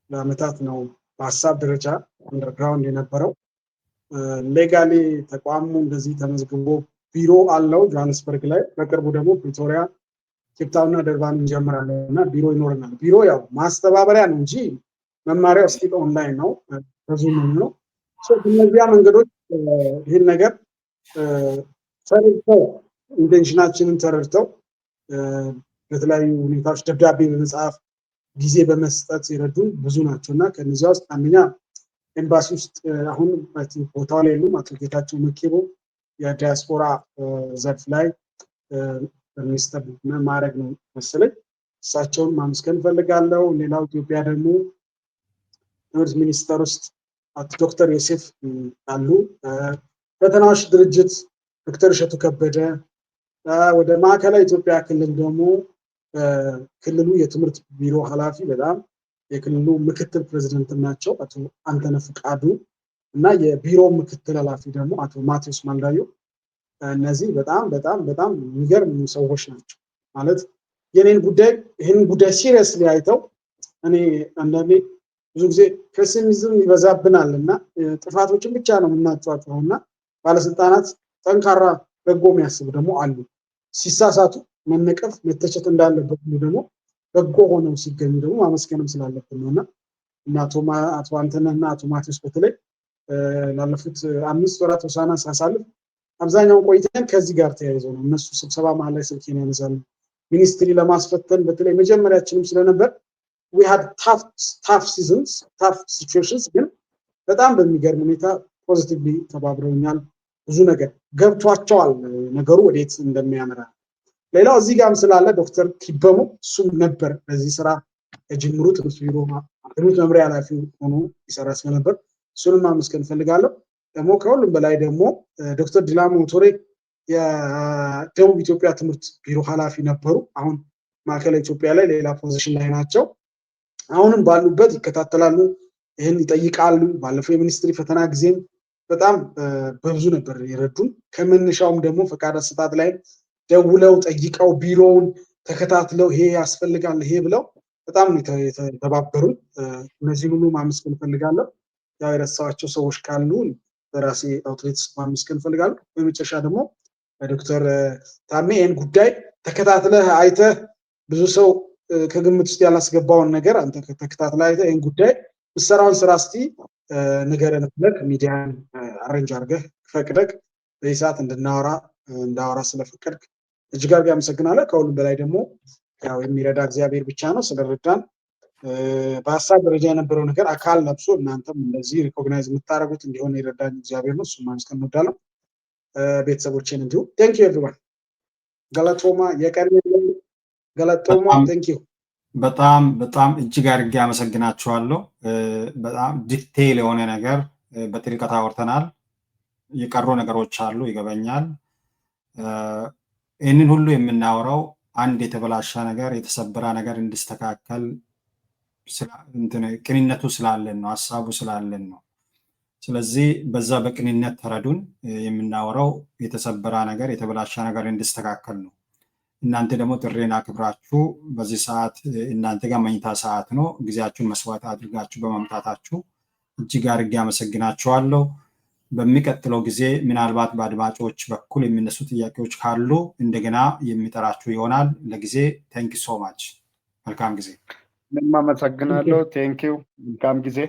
ለአመታት ነው በሀሳብ ደረጃ አንደርግራውንድ የነበረው። ሌጋሊ ተቋሙ እንደዚህ ተመዝግቦ ቢሮ አለው ጆሃንስበርግ ላይ። በቅርቡ ደግሞ ፕሪቶሪያ፣ ኬፕታውንና ደርባን እንጀምራለን እና ቢሮ ይኖረናል። ቢሮ ያው ማስተባበሪያ ነው እንጂ መማሪያው ስቲል ኦንላይን ነው፣ በዙም ነው። እነዚያ መንገዶች ይህን ነገር ተረድተው ኢንቴንሽናችንን ተረድተው በተለያዩ ሁኔታዎች ደብዳቤ በመጻፍ ጊዜ በመስጠት የረዱን ብዙ ናቸው እና ከነዚያ ውስጥ አንደኛ ኤምባሲ ውስጥ አሁን ቦታው ላይ የሉም አቶ ጌታቸው መኬቦ የዲያስፖራ ዘርፍ ላይ ሚኒስትር ማዕረግ ነው መሰለኝ፣ እሳቸውን ማመስገን እፈልጋለሁ። ሌላው ኢትዮጵያ ደግሞ ትምህርት ሚኒስቴር ውስጥ አቶ ዶክተር ዮሴፍ አሉ። ፈተናዎች ድርጅት ዶክተር እሸቱ ከበደ፣ ወደ ማዕከላዊ ኢትዮጵያ ክልል ደግሞ ክልሉ የትምህርት ቢሮ ኃላፊ በጣም የክልሉ ምክትል ፕሬዝዳንት ናቸው አቶ አንተነህ ፍቃዱ እና የቢሮ ምክትል ኃላፊ ደግሞ አቶ ማቴዎስ ማልዳዮ። እነዚህ በጣም በጣም በጣም የሚገርም ሰዎች ናቸው። ማለት የኔን ጉዳይ ይህንን ጉዳይ ሲሪየስሊ አይተው እኔ አንዳንዴ ብዙ ጊዜ ፔሲሚዝም ይበዛብናል እና ጥፋቶችን ብቻ ነው የምናጫጫው እና ባለስልጣናት ጠንካራ በጎ የሚያስቡ ደግሞ አሉ። ሲሳሳቱ መነቀፍ መተቸት እንዳለበት ደግሞ በጎ ሆነው ሲገኙ ደግሞ ማመስገንም ስላለብን ነው እና አቶ አንተነህና አቶ ማቴዎስ በተለይ ላለፉት 5 ወራት ሆሳና ሳሳልፍ አብዛኛውን ቆይተን ከዚህ ጋር ተያይዘው ነው። እነሱ ስብሰባ መሀል ላይ ስልኬን ያነሳሉ። ሚኒስትሪ ለማስፈተን በተለይ መጀመሪያችንም ስለነበር we had tough seasons, tough situations፣ ግን በጣም በሚገርም ሁኔታ ፖዚቲቭሊ ተባብረውኛል። ብዙ ነገር ገብቷቸዋል ነገሩ ወዴት እንደሚያመራ። ሌላው እዚህ ጋርም ስላለ ዶክተር ኪበሞ እሱም ነበር በዚህ ስራ የጅምሩ ትምህርት ቢሮ ትምህርት መምሪያ ኃላፊ ሆኖ ይሰራ ስለነበር እሱንም ማመስገን እፈልጋለሁ። ደግሞ ከሁሉም በላይ ደግሞ ዶክተር ዲላሞ ቶሬ የደቡብ ኢትዮጵያ ትምህርት ቢሮ ኃላፊ ነበሩ። አሁን ማዕከላዊ ኢትዮጵያ ላይ ሌላ ፖዚሽን ላይ ናቸው። አሁንም ባሉበት ይከታተላሉ፣ ይህን ይጠይቃሉ። ባለፈው የሚኒስትሪ ፈተና ጊዜም በጣም በብዙ ነበር የረዱን። ከመነሻውም ደግሞ ፈቃድ አሰጣጥ ላይ ደውለው ጠይቀው ቢሮውን ተከታትለው ይሄ ያስፈልጋል ይሄ ብለው በጣም የተባበሩን። እነዚህ ሁሉ ማመስገን እፈልጋለሁ። ያው የረሳኋቸው ሰዎች ካሉ በራሴ አውትሌትስ ማመስገን እፈልጋለሁ። በመጨረሻ ደግሞ ዶክተር ታሜ ይህን ጉዳይ ተከታትለህ አይተህ ብዙ ሰው ከግምት ውስጥ ያላስገባውን ነገር አንተ ተከታትለህ አይተህ ይህን ጉዳይ ምሰራውን ስራ እስቲ ንገረን ብለህ ሚዲያን አሬንጅ አድርገህ ፈቅደህ በዚህ ሰዓት እንዳወራ ስለፈቀድክ እጅግ አድርጌ አመሰግናለሁ። ከሁሉም በላይ ደግሞ ያው የሚረዳ እግዚአብሔር ብቻ ነው። ስለረዳን በሀሳብ ደረጃ የነበረው ነገር አካል ለብሶ እናንተም እንደዚህ ሪኮግናይዝ የምታደርጉት እንዲሆን የረዳን እግዚአብሔር ነው። እሱን ማመስገን እንወዳለን። ቤተሰቦቼን እንዲሁ ቴንክ ዩ ኤቭሪዋን። ገለቶማ የቀድሞ ገለቶማ ቴንክ ዩ። በጣም በጣም እጅግ አድርጌ አመሰግናችኋለሁ። በጣም ዲቴይል የሆነ ነገር በጥልቀት አውርተናል። የቀሩ ነገሮች አሉ ይገበኛል። ይህንን ሁሉ የምናወራው አንድ የተበላሸ ነገር የተሰበረ ነገር እንዲስተካከል ቅንነቱ ስላለን ነው፣ ሀሳቡ ስላለን ነው። ስለዚህ በዛ በቅንነት ተረዱን። የምናወራው የተሰበረ ነገር የተበላሸ ነገር እንዲስተካከል ነው። እናንተ ደግሞ ጥሬን አክብራችሁ በዚህ ሰዓት እናንተ ጋር መኝታ ሰዓት ነው፣ ጊዜያችሁን መስዋዕት አድርጋችሁ በማምጣታችሁ እጅግ አድርጌ አመሰግናችኋለሁ። በሚቀጥለው ጊዜ ምናልባት በአድማጮች በኩል የሚነሱ ጥያቄዎች ካሉ እንደገና የሚጠራችሁ ይሆናል። ለጊዜ ቴንክ ሶ ማች። መልካም ጊዜ። አመሰግናለሁ። ቴንክ ዩ። መልካም ጊዜ።